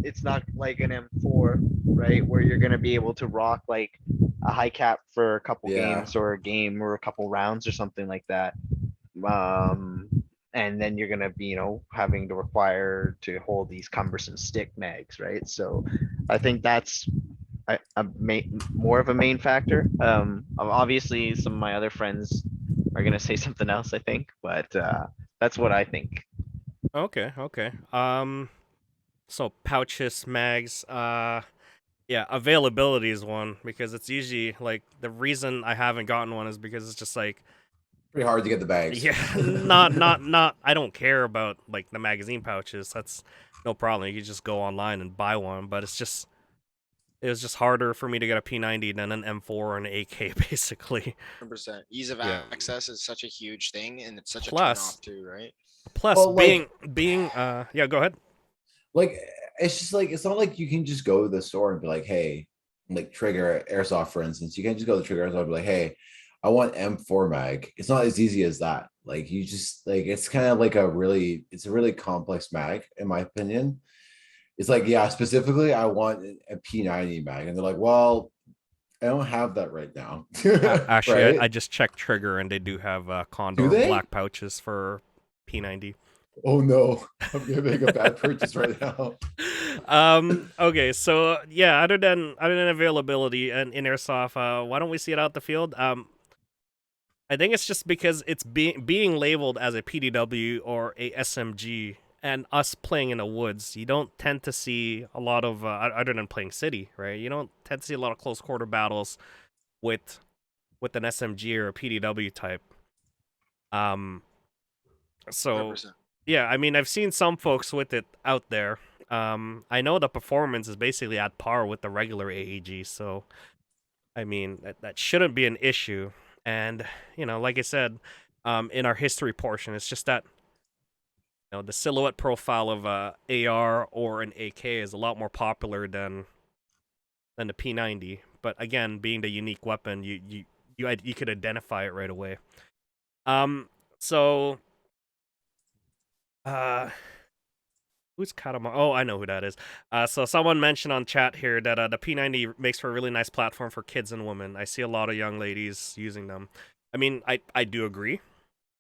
it's not like an M4, right, where you're gonna be able to rock like a high cap for a couple Yeah. games or a game or a couple rounds or something like that. and then you're gonna be, having to require to hold these cumbersome stick mags, right? So I think that's more of a main factor. Obviously some of my other friends are gonna say something else, I think, but that's what I think. Okay, okay. So pouches, mags, yeah, availability is one because it's usually like the reason I haven't gotten one is because it's just like Pretty hard to get the bags. yeah, not I don't care about like the magazine pouches. That's no problem. You can just go online and buy one, but it was just harder for me to get a P90 than an M4 or an AK basically. 100%. Ease of Yeah. access is such a huge thing, and it's such a Plus- turn off too, right? Plus Well, like- being yeah, go ahead. Like it's just like it's not like you can just go to the store and be like, hey, like Trigger Airsoft, for instance. You can't just go to Trigger Airsoft and be like, hey, I want M4 mag. It's not as easy as that. Like you just like it's kind of like it's a really complex mag, in my opinion. It's like, yeah, specifically, I want a P90 mag, and they're like, well, I don't have that right now. Actually, Right? I just checked Trigger and they do have condor Do they? black pouches for P90. Oh no, I'm gonna make a bad purchase right now. Okay, so yeah, other than availability and in airsoft, why don't we see it out the field? I think it's just because it's being labeled as a PDW or a SMG, and us playing in the woods, you don't tend to see a lot of other than playing city, right? You don't tend to see a lot of close quarter battles with an SMG or a PDW type. So 100%. yeah, I mean, I've seen some folks with it out there. I know the performance is basically at par with the regular AEG, so I mean that shouldn't be an issue. And like I said, in our history portion, it's just that the silhouette profile of a AR or an AK is a lot more popular than the P90. But again, being the unique weapon, you could identify it right away. So who's Katama? Oh, I know who that is. So someone mentioned on chat here that the P90 makes for a really nice platform for kids and women. I see a lot of young ladies using them. I mean, I do agree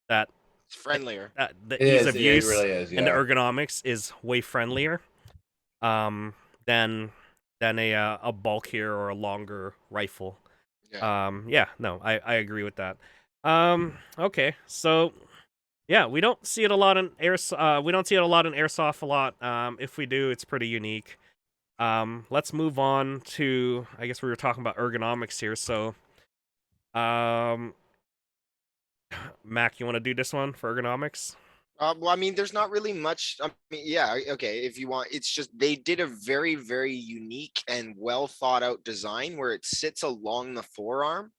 that It's friendlier. the It ease is, of yeah, it use really is, and the yeah. ergonomics is way friendlier than a bulkier or a longer rifle. Yeah. Yeah, no, I agree with that. Okay, so yeah, we don't see it a lot in airsoft a lot. If we do, it's pretty unique. Let's move on to, I guess we were talking about ergonomics here. So, Mac, you want to do this one for ergonomics? Well, I mean, there's not really much. I mean, yeah, okay. If you want, it's just they did a very, very unique and well thought out design where it sits along the forearm,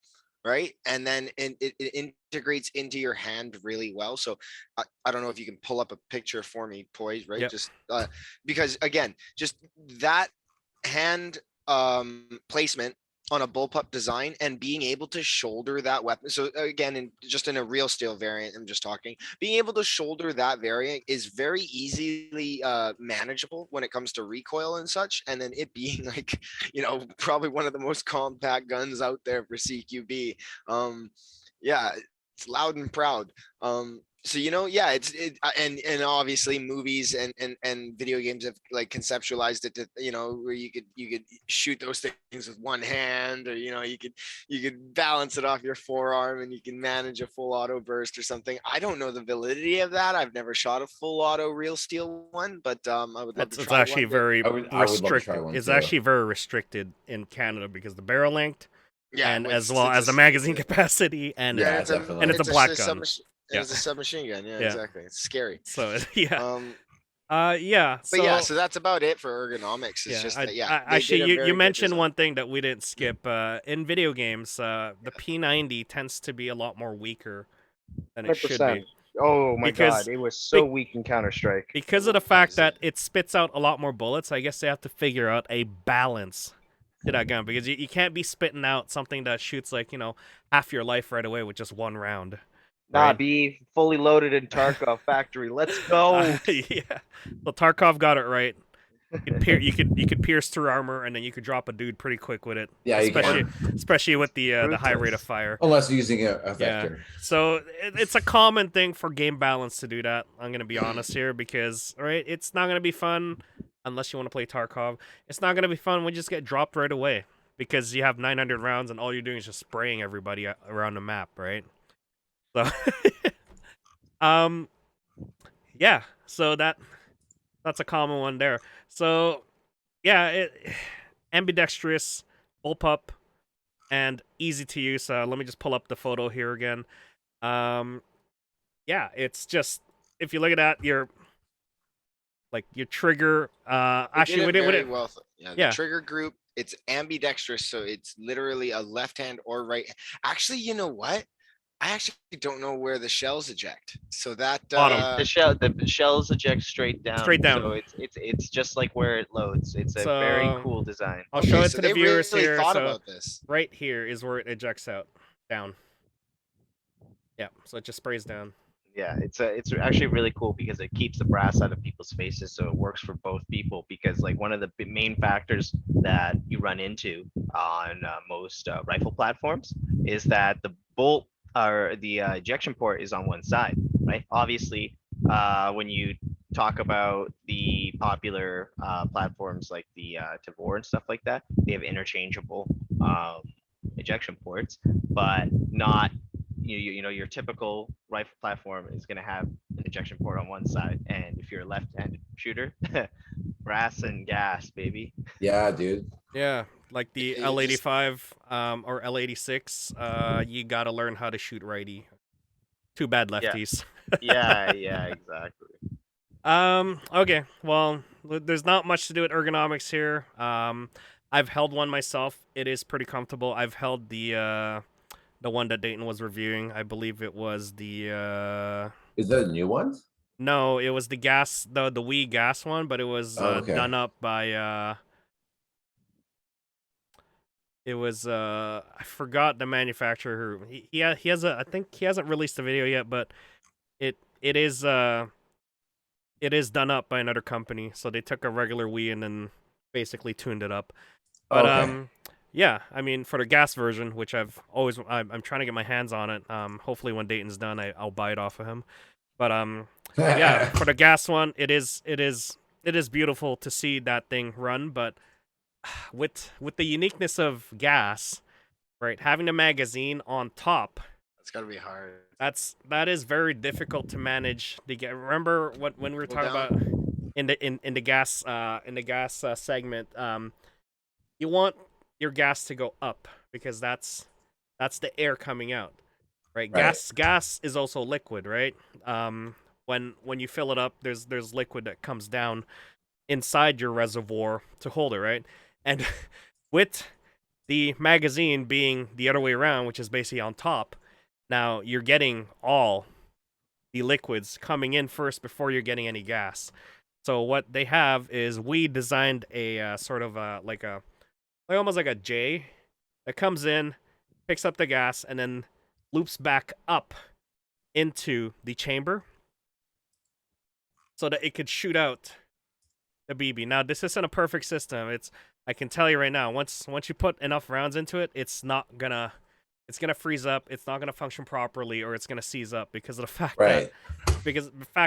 right? And then it integrates into your hand really well. So I don't know if you can pull up a picture for me, Poise, right? Yep. Just because again, just that hand placement on a bullpup design and being able to shoulder that weapon. So again, just in a real steel variant, I'm just talking, being able to shoulder that variant is very easily manageable when it comes to recoil and such. And then it being like, probably one of the most compact guns out there for CQB. Yeah, it's loud and proud. So yeah, and obviously movies and video games have like conceptualized it to where you could shoot those things with one hand, or you could balance it off your forearm and you can manage a full auto burst or something. I don't know the validity of that. I've never shot a full auto real steel one, but I would love to It's try actually one. very I would love to try restricted. one It's too. actually very restricted in Canada because the barrel length and as well it's as the magazine capacity and Yeah, it's definitely. and it's a black gun. Yeah. It's a submachine gun. Yeah, Yeah. exactly. It's scary. So yeah. Yeah. So But yeah, so that's about it for ergonomics. It's yeah, just I, that, yeah. I, they did actually, a you very good mentioned design. one thing that we didn't skip. In video games, the P90 tends to be a lot more weaker than it should be. Oh my Because- god, it was so weak in Counter Strike. Because of the fact that it spits out a lot more bullets, I guess they have to figure out a balance to that gun. Because you can't be spitting out something that shoots like, half your life right away with just one round. Nah, right? be fully loaded in Tarkov factory. Let's go. Yeah. Well, Tarkov got it right. You could pierce through armor, and then you could drop a dude pretty quick with it. Yeah, you can. Especially with the high rate of Ruthless. fire. Unless you're using a Yeah. vector. So it's a common thing for game balance to do that. I'm gonna be honest here because right, it's not gonna be fun unless you want to play Tarkov. It's not gonna be fun when you just get dropped right away because you have 900 rounds and all you're doing is just spraying everybody around the map, right? So, yeah. So that's a common one there. So, yeah, ambidextrous, bullpup, and easy to use. Let me just pull up the photo here again. Yeah, it's just if you look at that, your trigger. Actually, They we did it did. very well. Yeah, Yeah. the trigger group, it's ambidextrous, so it's literally a left hand or right. Actually, you know what? I actually don't know where the shells eject. So that Bottom. The shells eject straight down. Straight down. So it's just like where it loads. It's a very So, cool design. I'll show okay, it so to the they viewers really here. thought So about this. right here is where it ejects out, down. Yeah, so it just sprays down. Yeah, it's actually really cool because it keeps the brass out of people's faces, so it works for both people. Because like one of the main factors that you run into on most rifle platforms is that the bolt or the ejection port is on one side, right? Obviously, when you talk about the popular platforms like the Tavor and stuff like that, they have interchangeable ejection ports, but not you know your typical rifle platform is going to have an ejection port on one side, and if you're a left-handed shooter, brass and gas, baby. Yeah, dude. Yeah, like the You just- L85 or L86. You gotta learn how to shoot righty. Too bad Yeah. lefties. Yeah, exactly. Okay. Well, there's not much to do with ergonomics here. I've held one myself. It is pretty comfortable. I've held the one that Dayton was reviewing. I believe it was the Is that a new one? no, it was the Wii gas one, but it was Okay. done up by it was I forgot the manufacturer. He has a I think he hasn't released the video yet, but it is done up by another company. So they took a regular Wii and then basically tuned it up. But Okay. yeah, I mean for the gas version, which I'm trying to get my hands on it. Hopefully when Dayton's done, I'll buy it off of him. But yeah, for the gas one, it is beautiful to see that thing run, but with the uniqueness of gas, right? Having the magazine on top, It's gotta be hard. that is very difficult to manage. Remember when we were Go talking down. about in the gas segment, you want your gas to go up because that's the air coming out, right? Right. Gas is also liquid, right? When you fill it up, there's liquid that comes down inside your reservoir to hold it, right? And with the magazine being the other way around, which is basically on top, now you're getting all the liquids coming in first before you're getting any gas. So what they have is we designed a sort of like almost like a J that comes in, picks up the gas, and then loops back up into the chamber so that it could shoot out the BB. Now this isn't a perfect system. I can tell you right now, once you put enough rounds into it, it's gonna freeze up, it's not gonna function properly, or it's gonna seize up because of the fact Right.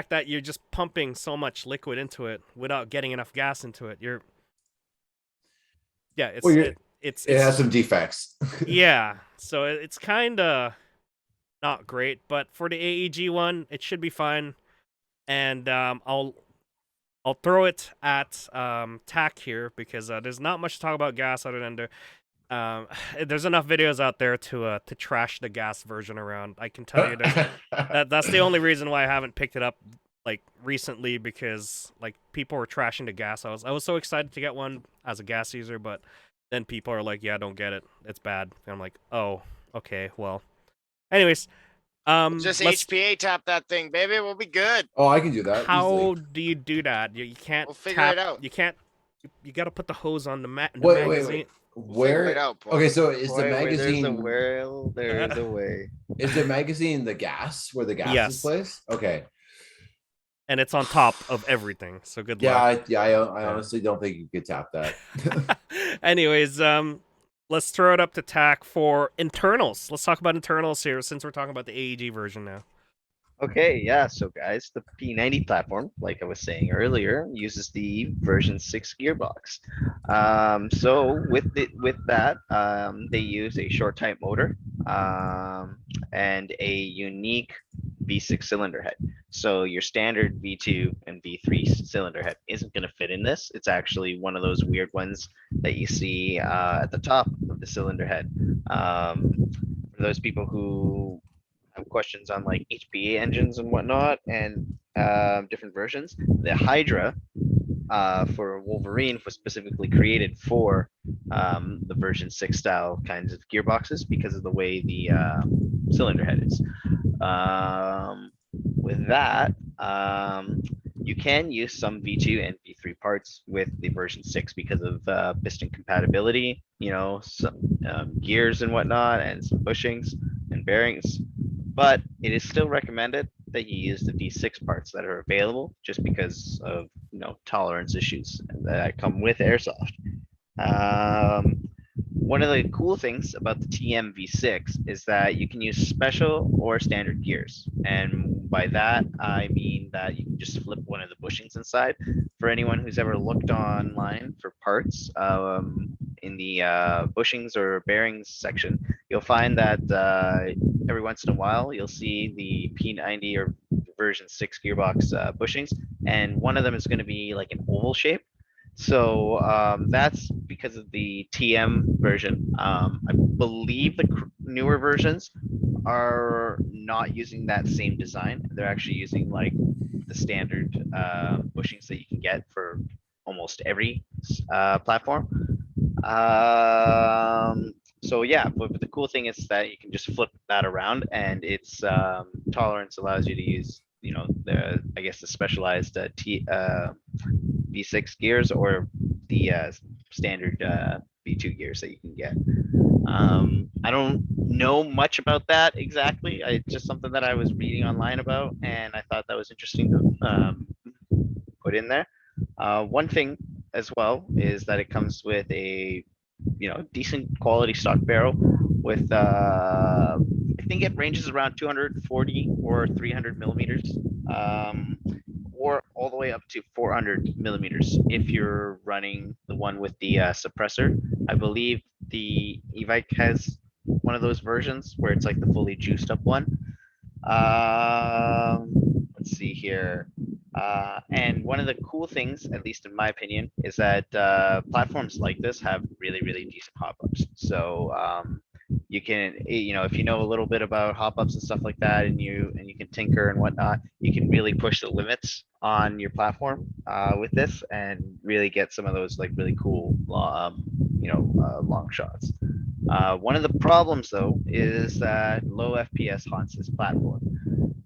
that you're just pumping so much liquid into it without getting enough gas into it. It has some defects. yeah, so it's kind of not great, but for the AEG one, it should be fine. And I'll throw it at TAC here because there's not much to talk about gas other than there's enough videos out there to trash the gas version around. I can tell you that's the only reason why I haven't picked it up like recently, because like people were trashing the gas. I was so excited to get one as a gas user, but then people are like, "Yeah, don't get it. It's bad." And I'm like, "Oh, okay, well." Anyways, Just let's- HPA tap that thing, baby. We'll be good. Oh, I can do that. How easily. do you do that? You can't We'll figure tap, it out. You can't. You got to put the hose on the Wait. magazine. We'll figure Where? it out, Paul. Okay, so is the Boy, where magazine there's a will, there's a way. is the magazine the gas where the gas Yes. is placed? Okay. and it's on top of everything. So good Yeah, luck. I honestly don't think you could tap that. Anyways, let's throw it up to TAC for internals. Let's talk about internals here since we're talking about the AEG version now. Okay, yeah. So guys, the P90 platform, like I was saying earlier, uses the version 6 gearbox. So with that, they use a short type motor and a unique V6 cylinder head. So your standard V2 and V3 cylinder head isn't going to fit in this. It's actually one of those weird ones that you see at the top of the cylinder head. For those people who have questions on like HPA engines and whatnot and different versions, the Hydra for Wolverine was specifically created for the version 6 style kinds of gearboxes because of the way the cylinder head is. With that, you can use some V2 and V3 parts with the version 6 because of piston compatibility, you know, some gears and whatnot, and some bushings and bearings. But it is still recommended that you use the V6 parts that are available just because of, you know, tolerance issues that come with airsoft. One of the cool things about the TM V6 is that you can use special or standard gears. And by that, I mean that you can just flip one of the bushings inside. For anyone who's ever looked online for parts in the bushings or bearings section, you'll find that every once in a while, you'll see the P90 or version 6 gearbox bushings, and one of them is going to be like an oval shape. So that's because of the TM version. I believe the newer versions are not using that same design. They're actually using like the standard bushings that you can get for almost every platform. So yeah, but the cool thing is that you can just flip that around, and its tolerance allows you to use, you know, the, I guess, the specialized V6 gears or the standard V2 gears that you can get. I don't know much about that exactly. It's just something that I was reading online about, and I thought that was interesting to put in there. One thing as well is that it comes with a, you know, decent quality stock barrel with I think it ranges around 240 or 300 millimeters, or all the way up to 400 millimeters if you're running the one with the suppressor. I believe the Evike has one of those versions where it's like the fully juiced up one. Let's see here. And one of the cool things, at least in my opinion, is that platforms like this have really, really decent hop-ups. So you can, you know, if you know a little bit about hop-ups and stuff like that, and you can tinker and whatnot, you can really push the limits on your platform with this and really get some of those like really cool, you know, long shots. One of the problems though is that low FPS haunts this platform,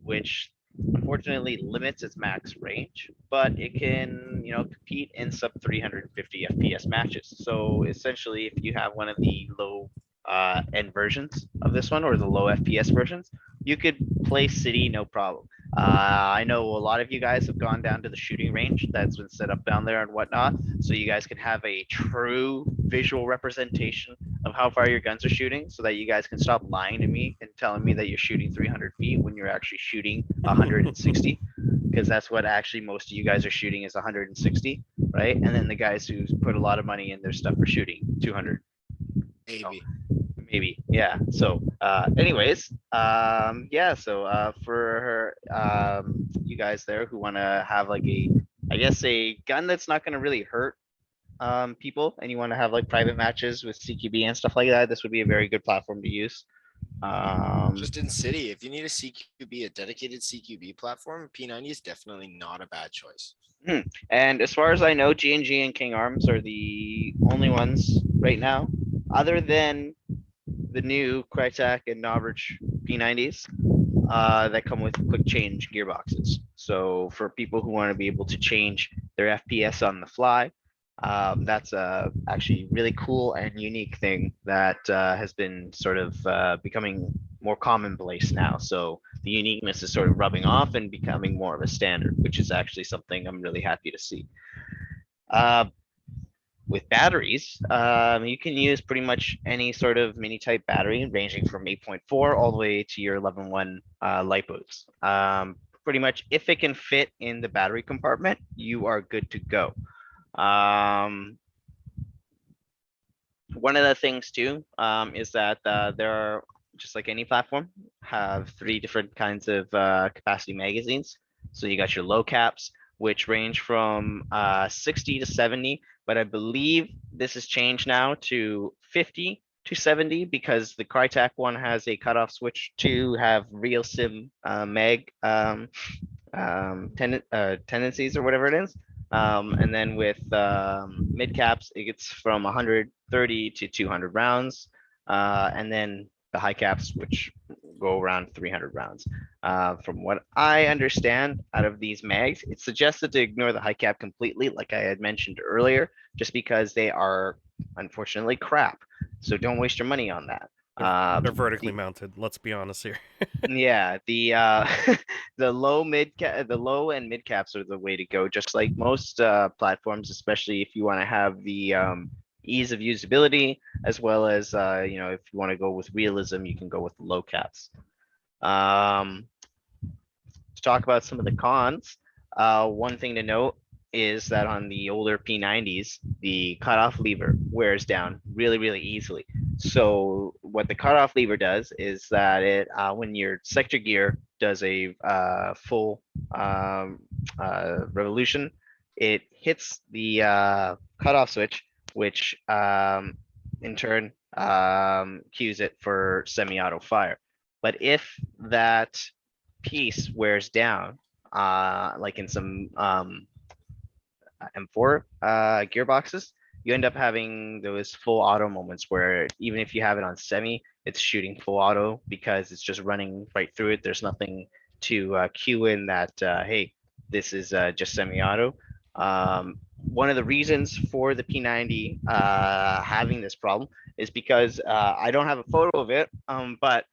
which unfortunately limits its max range, but it can, you know, compete in sub 350 FPS matches. So essentially, if you have one of the low end versions of this one or the low FPS versions, you could play city no problem. I know a lot of you guys have gone down to the shooting range that's been set up down there and whatnot, so you guys can have a true visual representation of how far your guns are shooting, so that you guys can stop lying to me and telling me that you're shooting 300 feet when you're actually shooting 160, because that's what actually most of you guys are shooting is 160, right? And then the guys who put a lot of money in their stuff are shooting 200. Maybe. Maybe, yeah. So anyways, yeah, so for you guys there who want to have like a, I guess, a gun that's not going to really hurt people, and you want to have like private matches with CQB and stuff like that, this would be a very good platform to use. Just in city, if you need a CQB, a dedicated CQB platform, P90 is definitely not a bad choice. And as far as I know, G&G and King Arms are the only ones right now, other than the new Crytek and Novridge P90s that come with quick change gearboxes. So for people who want to be able to change their FPS on the fly, that's actually really cool and unique thing that has been sort of becoming more commonplace now. So the uniqueness is sort of rubbing off and becoming more of a standard, which is actually something I'm really happy to see. With batteries, you can use pretty much any sort of mini type battery ranging from 8.4 all the way to your 11.1 LiPos. Pretty much if it can fit in the battery compartment, you are good to go. One of the things too is that there are, just like any platform, have 3 different kinds of capacity magazines. So you got your low caps, which range from 60 to 70, but I believe this has changed now to 50 to 70 because the Crytek one has a cutoff switch to have real sim mag tendencies or whatever it is. And then with mid caps, it gets from 130 to 200 rounds. And then the high caps, which go around 300 rounds. From what I understand out of these mags, it's suggested to ignore the high cap completely, like I had mentioned earlier, just because they are unfortunately crap. So don't waste your money on that. They're vertically mounted. Let's be honest here. Yeah, the the low and mid caps are the way to go, just like most platforms, especially if you want to have the ease of usability, as well as you know, if you want to go with realism, you can go with the low caps. To talk about some of the cons, one thing to note is that on the older P90s, the cutoff lever wears down really, really easily. So what the cutoff lever does is that it, when your sector gear does a full revolution, it hits the cutoff switch, which in turn cues it for semi-auto fire. But if that piece wears down, like in some M4 gearboxes, you end up having those full auto moments where even if you have it on semi, it's shooting full auto because it's just running right through it. There's nothing to cue in that, hey, this is just semi-auto. One of the reasons for the P90 having this problem is because I don't have a photo of it, but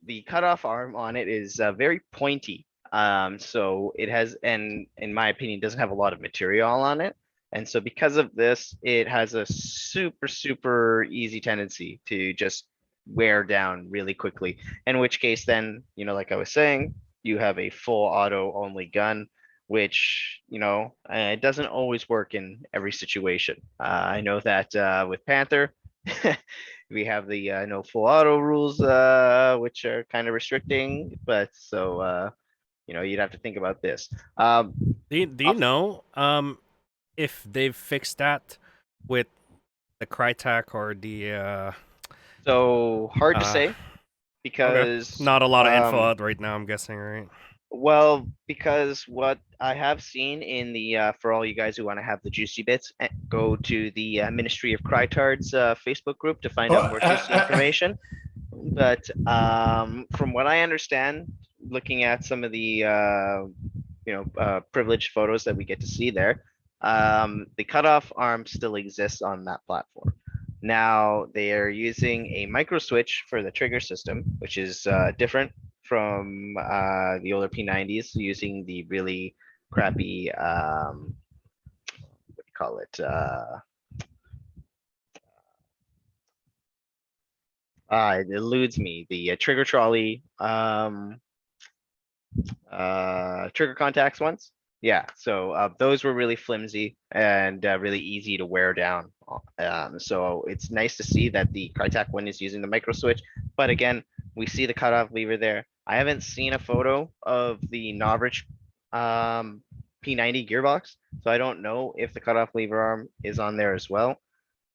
the cutoff arm on it is very pointy. So it has, and in my opinion, doesn't have a lot of material on it. And so because of this, it has a super, super easy tendency to just wear down really quickly. In which case then, you know, like I was saying, you have a full auto only gun, which, you know, it doesn't always work in every situation. I know that with Panther, we have the no full auto rules, which are kind of restricting, but so you know, you'd have to think about this. Do you know if they've fixed that with the Crytek or the So hard to say okay. because Not a lot of info out right now, I'm guessing, right? well, because what I have seen in the for all you guys who want to have the juicy bits, go to the Ministry of Crytard's Facebook group to find out more juicy information. But from what I understand, looking at some of the you know, privileged photos that we get to see there, the cutoff arm still exists on that platform. Now they are using a micro switch for the trigger system, which is different from the older P90s, using the really crappy what do you call it? It eludes me. The trigger trolley trigger contacts ones. Yeah, so those were really flimsy and really easy to wear down. So it's nice to see that the Crytek one is using the micro switch, but again, we see the cutoff lever there. I haven't seen a photo of the Novrich P90 gearbox, so I don't know if the cutoff lever arm is on there as well.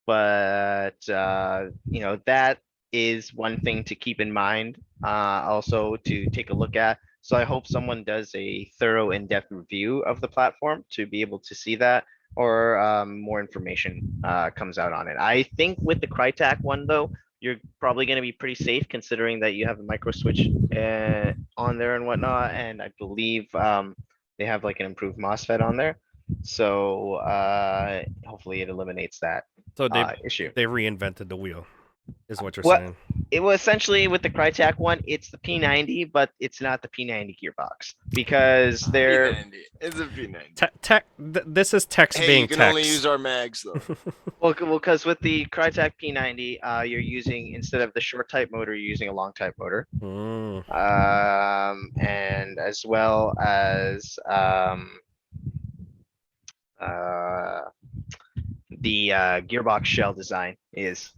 But you know, that is one thing to keep in mind, also to take a look at. So I hope someone does a thorough in-depth review of the platform to be able to see that, or more information comes out on it. I think with the Crytek one though, you're probably going to be pretty safe considering that you have a micro switch on there and whatnot. And I believe they have like an improved MOSFET on there. So hopefully it eliminates that So issue. they reinvented the wheel. is what you're What saying. it was essentially with the Crytek one, it's the P90, but it's not the P90 gearbox because they're P90. It's a P90. This is text Hey, being you can text. only use our mags though. well, because with the Crytek P90, you're using instead of the short type motor, you're using a long type motor, Mm. and as well as uh, the gearbox shell design is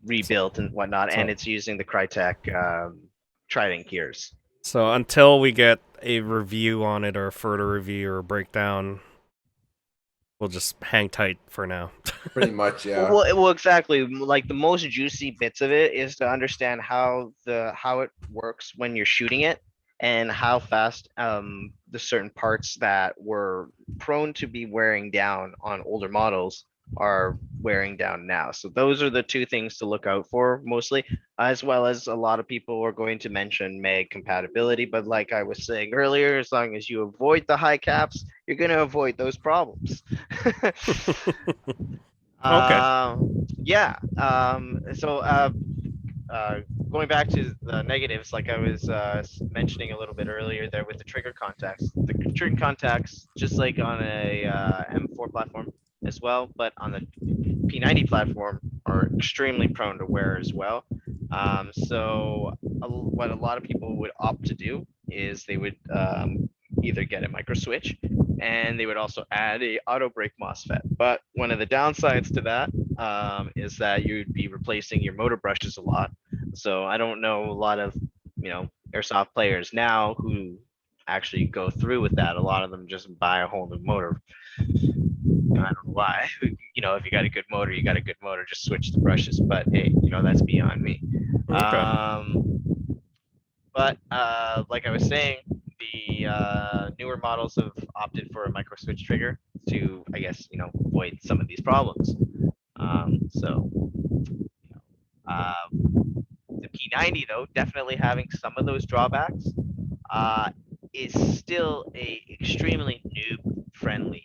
rebuilt and whatnot, and it's using the Crytek Trident gears. So until we get a review on it or a further review or breakdown, we'll just hang tight for now. Pretty much, yeah. Well, exactly. Like the most juicy bits of it is to understand how it works when you're shooting it, and how fast the certain parts that were prone to be wearing down on older models are wearing down now. So those are the two things to look out for mostly, as well as a lot of people are going to mention mag compatibility. But like I was saying earlier, as long as you avoid the high caps, you're going to avoid those problems. Okay. Yeah. So going back to the negatives, like I was mentioning a little bit earlier there with the trigger contacts. The trigger contacts, just like on a M4 platform as well, but on the P90 platform, are extremely prone to wear as well. So what a lot of people would opt to do is they would either get a micro switch, and they would also add a auto brake MOSFET. But one of the downsides to that is that you'd be replacing your motor brushes a lot. So I don't know a lot of airsoft players now who actually go through with that. A lot of them just buy a whole new motor. I don't know why. If you got a good motor, you got a good motor. Just switch the brushes. But hey, that's beyond me. Okay. But like I was saying, the newer models have opted for a micro switch trigger to, I guess, avoid some of these problems. So the P90 though, definitely having some of those drawbacks, is still a extremely noob friendly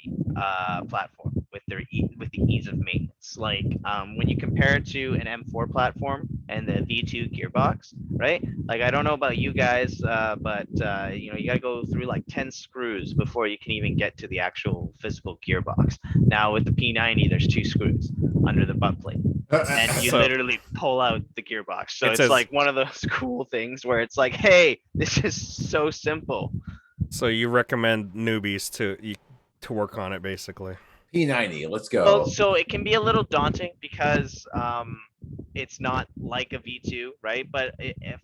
platform with with the ease of maintenance. Like when you compare it to an M4 platform and the V2 gearbox, right? Like I don't know about you guys, but you gotta go through like 10 screws before you can even get to the actual physical gearbox. Now with the P90, there's 2 screws under the butt plate, and you So- literally pull out the gearbox. So It's it's as- like one of those cool things where it's like, hey, this is so simple. So you recommend newbies to work on it, basically. P90, let's Well, go. so it can be a little daunting because it's not like a V2, right? But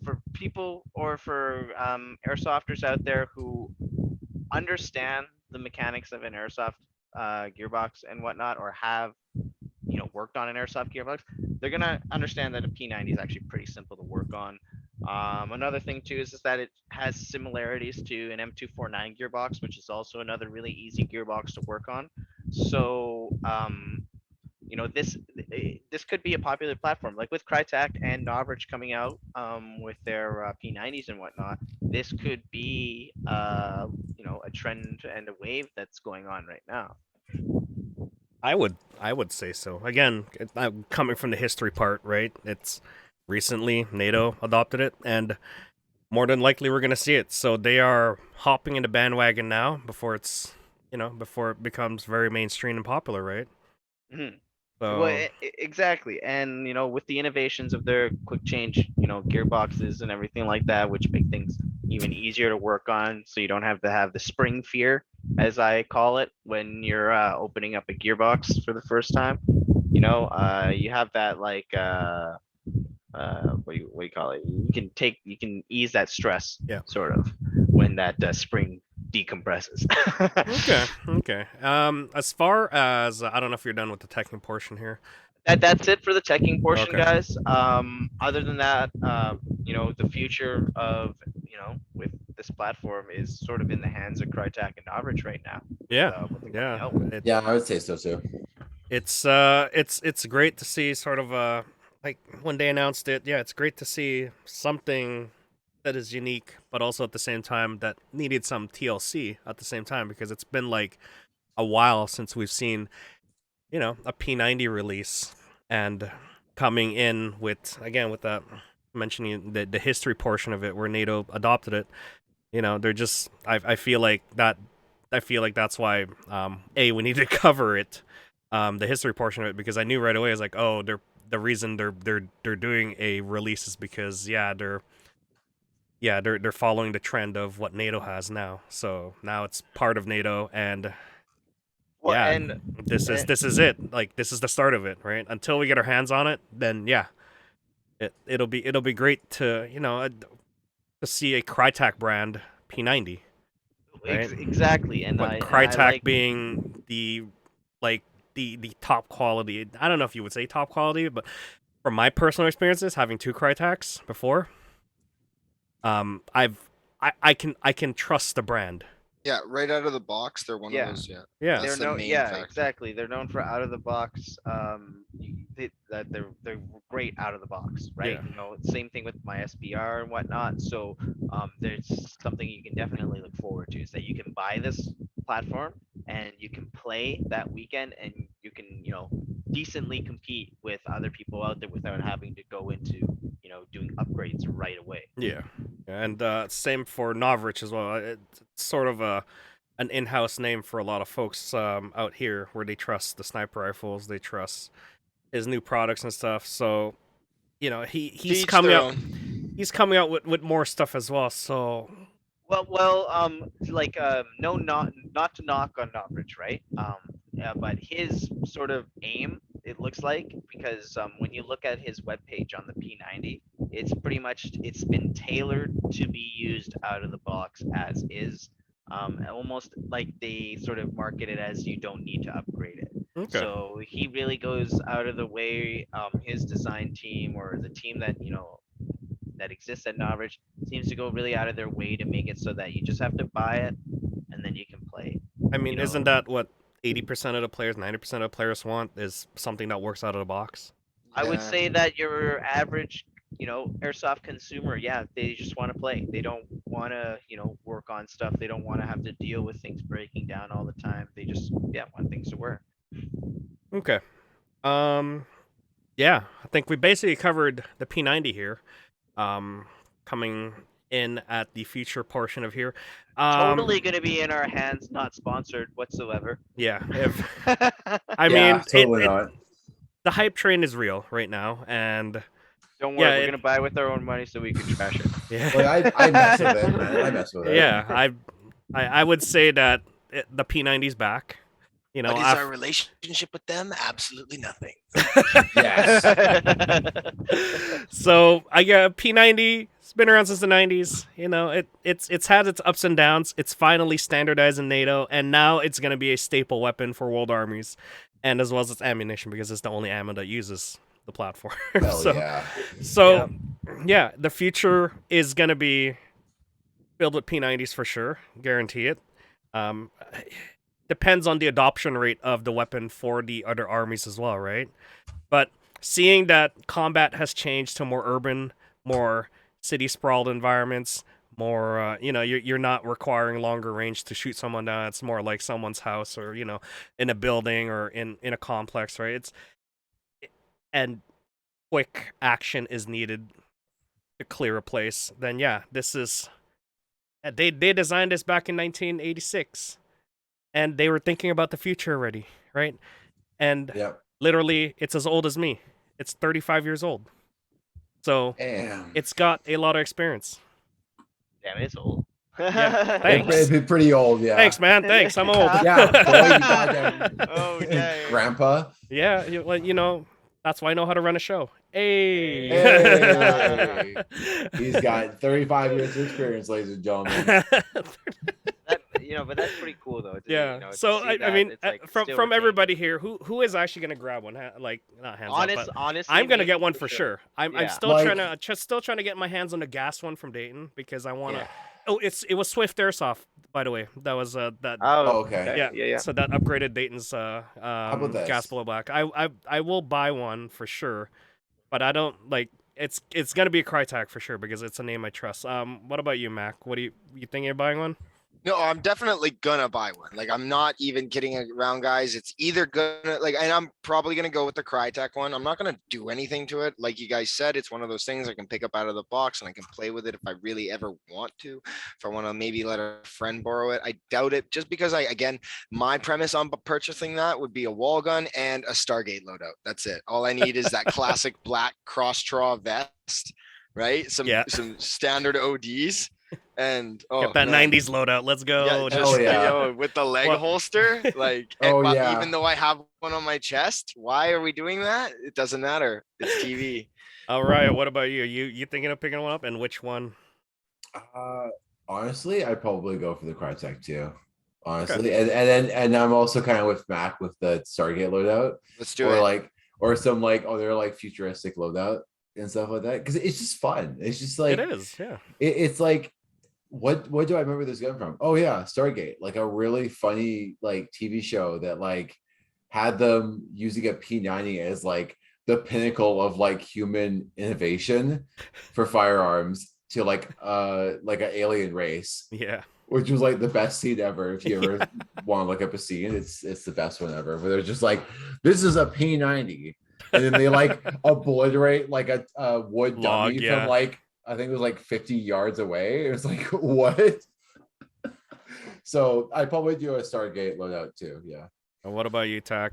for people or for airsofters out there who understand the mechanics of an airsoft gearbox and whatnot, or have worked on an airsoft gearbox, they're gonna understand that a P90 is actually pretty simple to work on. Another thing too is that it has similarities to an M249 gearbox, which is also another really easy gearbox to work on. So this could be a popular platform, like with Crytek and Novrich coming out with their P90s and whatnot. This could be a trend and a wave that's going on right now. I would say so. Again, coming from the history part, right? It's recently NATO adopted it, and more than likely we're gonna see it. So they are hopping in the bandwagon now before it's before it becomes very mainstream and popular, right? Mhm. So Well, exactly, and with the innovations of their quick change, gearboxes and everything like that, which make things even easier to work on, so you don't have to have the spring fear, as I call it, when you're opening up a gearbox for the first time. You have that like what do you call it? You can ease that stress, Yeah. sort of, when that spring decompresses. okay. As far as I don't know if you're done with the teching portion here. That's it for the teching portion, Okay. guys. Other than that, the future of with this platform is sort of in the hands of Crytek and Novrich right now. Yeah, What they're coming yeah. out with. Yeah, I would say so too. It's great to see sort of like when they announced it. Yeah, it's great to see something that is unique, but also at the same time that needed some TLC at the same time, because it's been like a while since we've seen a P90 release, and coming in with that mentioning the history portion of it where NATO adopted it. They're just I feel like that's why we need to cover it, the history portion of it, because I knew right away. I was like, oh, the reason they're doing a release is because they're following the trend of what NATO has now. So now it's part of NATO, and Well, and this is it. Like, this is the start of it, right? Until we get our hands on it, then it'll be great to to see a Crytek brand P90. Right? Exactly, and But I Crytek like being the top quality. I don't know if you would say top quality, but from my personal experiences, having 2 Cryteks before, I can trust the brand. Yeah, right out of the box, they're one Yeah. of those. Yeah, Yeah. That's they're the known, main yeah, factor. exactly. They're known for out of the box. That they're great out of the box, right? Yeah. Same thing with my SBR and whatnot. So there's something you can definitely look forward to, is that you can buy this platform and you can play that weekend, and you can decently compete with other people out there without having to go into doing upgrades right away. Yeah. And same for Novrich as well. It's sort of an in-house name for a lot of folks out here, where they trust the sniper rifles, they trust his new products and stuff. So he's Each coming their out. own. He's coming out with more stuff as well. So No, not to knock on Novrich, right? But his sort of aim, it looks like, because when you look at his webpage on the P90, it's been tailored to be used out of the box as is. Almost like they sort of market it as you don't need to upgrade it. okay. So he really goes out of the way. His design team, or the team that exists at Novrich, seems to go really out of their way to make it so that you just have to buy it and then you can play. I mean, isn't that what 80% of the players, 90% of the players want, is something that works out of the box? I would Yeah. say that your average, airsoft consumer, they just want to play. They don't want to, work on stuff. They don't want to have to deal with things breaking down all the time. They just, want things to work. Okay. Yeah, I think we basically covered the P90 here. Coming in at the future portion of here. Totally going to be in our hands, not sponsored whatsoever. Yeah. If I mean, totally not. the hype train is real right now, and Don't worry, Yeah, we're it- going to buy with our own money so we can trash it. yeah, Like I mess with it, man. I mess with it. yeah, I would say that the P90's back. What is af- our relationship with them? Absolutely nothing. Yes. So I got P90. It's been around since the 90s. It's had its ups and downs. It's finally standardized in NATO, and now it's gonna be a staple weapon for world armies, and as well as its ammunition, because it's the only ammo that uses the platform. Hell so, yeah. so yeah, the future is gonna be filled with P90s for sure. Guarantee it. Depends on the adoption rate of the weapon for the other armies as well, right? But seeing that combat has changed to more urban, more city sprawled environments, more you're not requiring longer range to shoot someone down. It's more like someone's house, or in a building, or in a complex, right? And quick action is needed to clear a place. Then this is they designed this back in 1986. And they were thinking about the future already, right? And Yep. literally, it's as old as me. It's 35 years old. So Damn. it's got a lot of experience. Damn, it's old. Yeah, thanks. It'd be pretty old, yeah. Thanks, man. Thanks. I'm old. Yeah, boy, you goddamn Oh, dang. grandpa. Yeah, that's why I know how to run a show. Hey. Hey. He's got 35 years of experience, ladies and gentlemen. But that's pretty cool though. Yeah. So I mean, from everybody here, who is actually gonna grab one? Like, not hands up, but honestly, I'm gonna me get one for sure. I'm Yeah. still Like- trying to get my hands on the gas one from Dayton, because I want to. Yeah. Oh, it was Swift Airsoft, by the way. That was that. Oh, Okay. Yeah. So that upgraded Dayton's about this? gas blow black. I will buy one for sure, but I don't like. It's gonna be a Crytek for sure, because it's a name I trust. What about you, Mac? What you thinking of buying one? No, I'm definitely gonna buy one. Like, I'm not even kidding around, guys. It's either gonna like, and I'm probably gonna go with the Crytek one. I'm not gonna do anything to it. Like you guys said, it's one of those things I can pick up out of the box and I can play with it if I really ever want to. If I want to maybe let a friend borrow it, I doubt it. Just because again, my premise on purchasing that would be a wall gun and a Stargate loadout. That's it. All I need is that classic black cross straw vest, right? Some standard ODs. And Get that man. 90s loadout. Let's go. Yeah, Just- just yeah. with the leg Well- holster, like, Oh, but yeah. even though I have one on my chest, why are we doing that? It doesn't matter. It's TV. All right. What about you? You thinking of picking one up, and which one? Honestly, I'd probably go for the Crytek too. Honestly, and I'm also kind of with Mac with the Stargate loadout, Let's do or it. like, or some like other like futuristic loadout and stuff like that, because it's just fun. It's just like It is. Yeah. it's like, what do I remember this gun from? Oh yeah, Stargate, like a really funny like TV show that like had them using a P90 as like the pinnacle of like human innovation for firearms to like an alien race, Yeah. which was like the best scene ever. If you ever want to look up a scene, it's the best one ever. Where they're just like, this is a P90, and then they like obliterate like a wood Log, dummy yeah. from like, I think it was like 50 yards away. It was like, what? So I'd probably do a Stargate loadout too. Yeah. And what about you, Tack?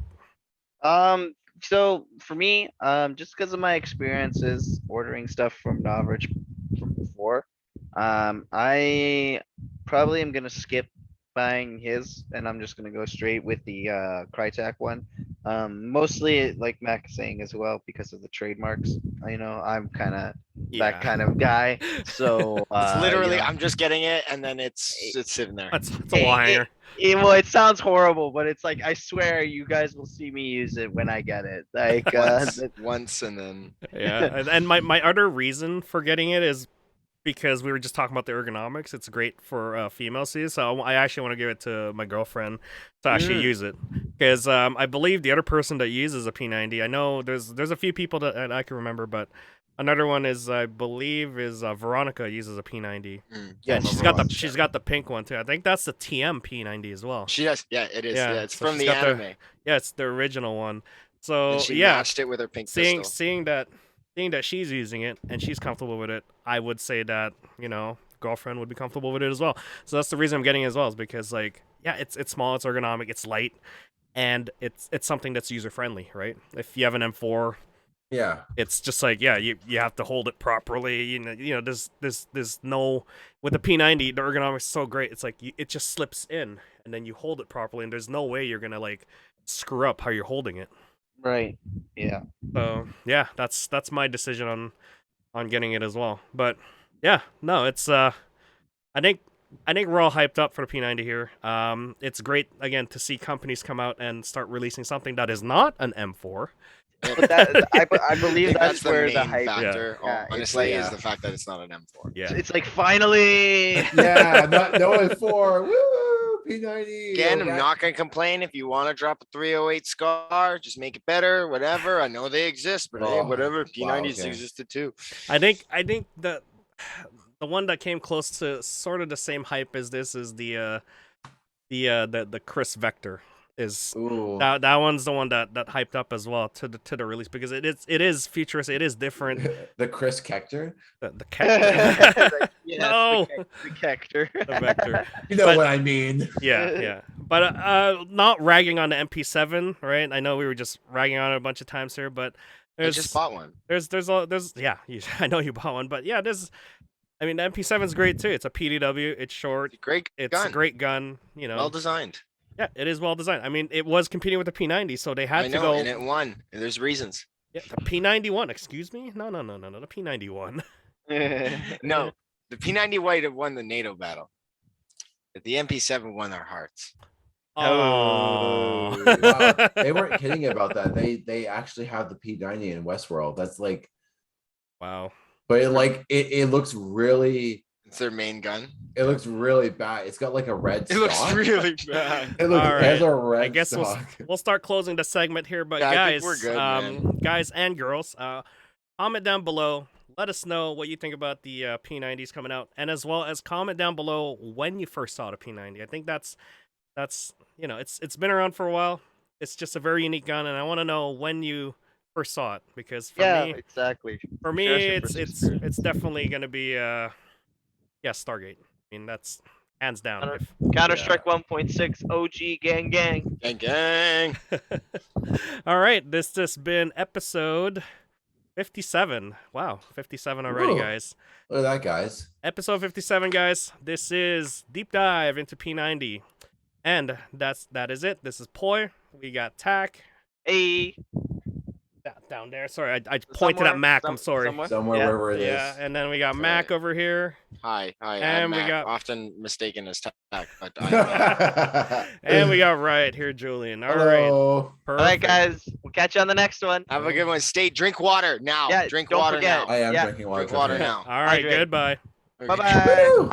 So for me, just because of my experiences ordering stuff from Novrich from before, I probably am gonna skip buying his, and I'm just gonna go straight with the Crytek one. Mostly like Mac is saying as well, because of the trademarks. You know, I'm kind of that kind of guy. So It's literally, you know, I'm just getting it, and then it's sitting there. It's a wall hanger. well, it sounds horrible, but it's like, I swear you guys will see me use it when I get it. Like Once, and then Yeah. And my other reason for getting it is because we were just talking about the ergonomics. It's great for females to use. So I actually want to give it to my girlfriend to actually use it, because I believe the other person that uses a P90, I know there's a few people that I can remember, but another one is, I believe, is Veronica uses a P90. Yeah, And she's got the pink one too. I think that's the TM P90 as well. she does. Yeah, it is. Yeah, Yeah, it's so from she's the got the- anime. Yeah, it's the original one. So And she yeah, matched it with her pink seeing pistol. seeing that she's using it and she's comfortable with it, I would say that, you know, girlfriend would be comfortable with it as well. So that's the reason I'm getting it as well, is because, like, yeah, it's small, it's ergonomic, it's light, and it's something that's user friendly, right? If you have an M4, Yeah. it's just like, yeah, you have to hold it properly. You know, there's no, with the P90, the ergonomics is so great. It's like it just slips in, and then you hold it properly, and there's no way you're gonna like screw up how you're holding it. right. Yeah. So yeah, that's my decision on getting it as well. But yeah, no, it's I think we're all hyped up for the P90 here. It's great again to see companies come out and start releasing something that is not an M4. But that, I I believe think that's where the main hype. factor, Yeah, it's honestly, like- is the fact that it's not an M4. Yeah, It's like, finally. Yeah. No one for woo P90. Again, Oh, I'm that- not gonna complain. If you want to drop a 308 Scar, just make it better, whatever. I know they exist, but hey, Oh, whatever. wow, P90s okay. existed too. I think the one that came close to sort of the same hype as this is the Chris Vector. Is Ooh. that one's the one that hyped up as well to the release, because it is futuristic, it is different. The Chris Kector. The Vector. Yes, No. the Kector. The Vector. You know But- what I mean. Yeah. But not ragging on the MP7, right? I know we were just ragging on it a bunch of times here, but I just bought one. there's yeah, I know you bought one, but yeah, I mean, the MP7 is great too. It's a PDW, it's short, It's a great it's gun. a great gun, you know. Well designed. Yeah, it is well designed. I mean, it was competing with the P90, so they had I to know, go. and it won. And there's reasons. Yeah, the P91, excuse me? No, the P91. No, the P90 White have won the NATO battle. But the MP7 won our hearts. Oh. Wow. They weren't kidding about that. They actually have the P90 in Westworld. That's like, Wow. but it looks really, It's their main gun. it looks really bad. It's got like a red It looks stock. really bad. It looks, All it has right. a red I guess stock. we'll start closing the segment here, but Yeah, I guys, think we're good, man. guys and girls, comment down below. let us know what you think about the P90s coming out, and as well as comment down below when you first saw the P90. I think that's it's been around for a while. It's just a very unique gun, and I want to know when you first saw it, because for me, exactly. it's definitely gonna be Stargate. I mean, that's hands down. Counter-Strike 1.6 OG gang gang. Gang gang. All right, this has been episode 57. Wow, 57 already, Woo. guys. Look at that, guys. Episode 57, guys. This is Deep Dive into P90. And that is it. This is Poi. We got Tack. Hey. Down there. Sorry, I pointed at Mac. I'm sorry. Somewhere wherever it is. Yeah, and then we got Mac over here. Hi. And I'm we Mac, got often mistaken as Tack, but and we got Riot here, Julian. All right. Hello. All right, guys. We'll catch you on the next one. have a good one. Drink water now. Yeah, drink don't water forget. now. I am drinking water. Drink water now. All right, Hydrate. goodbye. Okay. Bye-bye. Woo!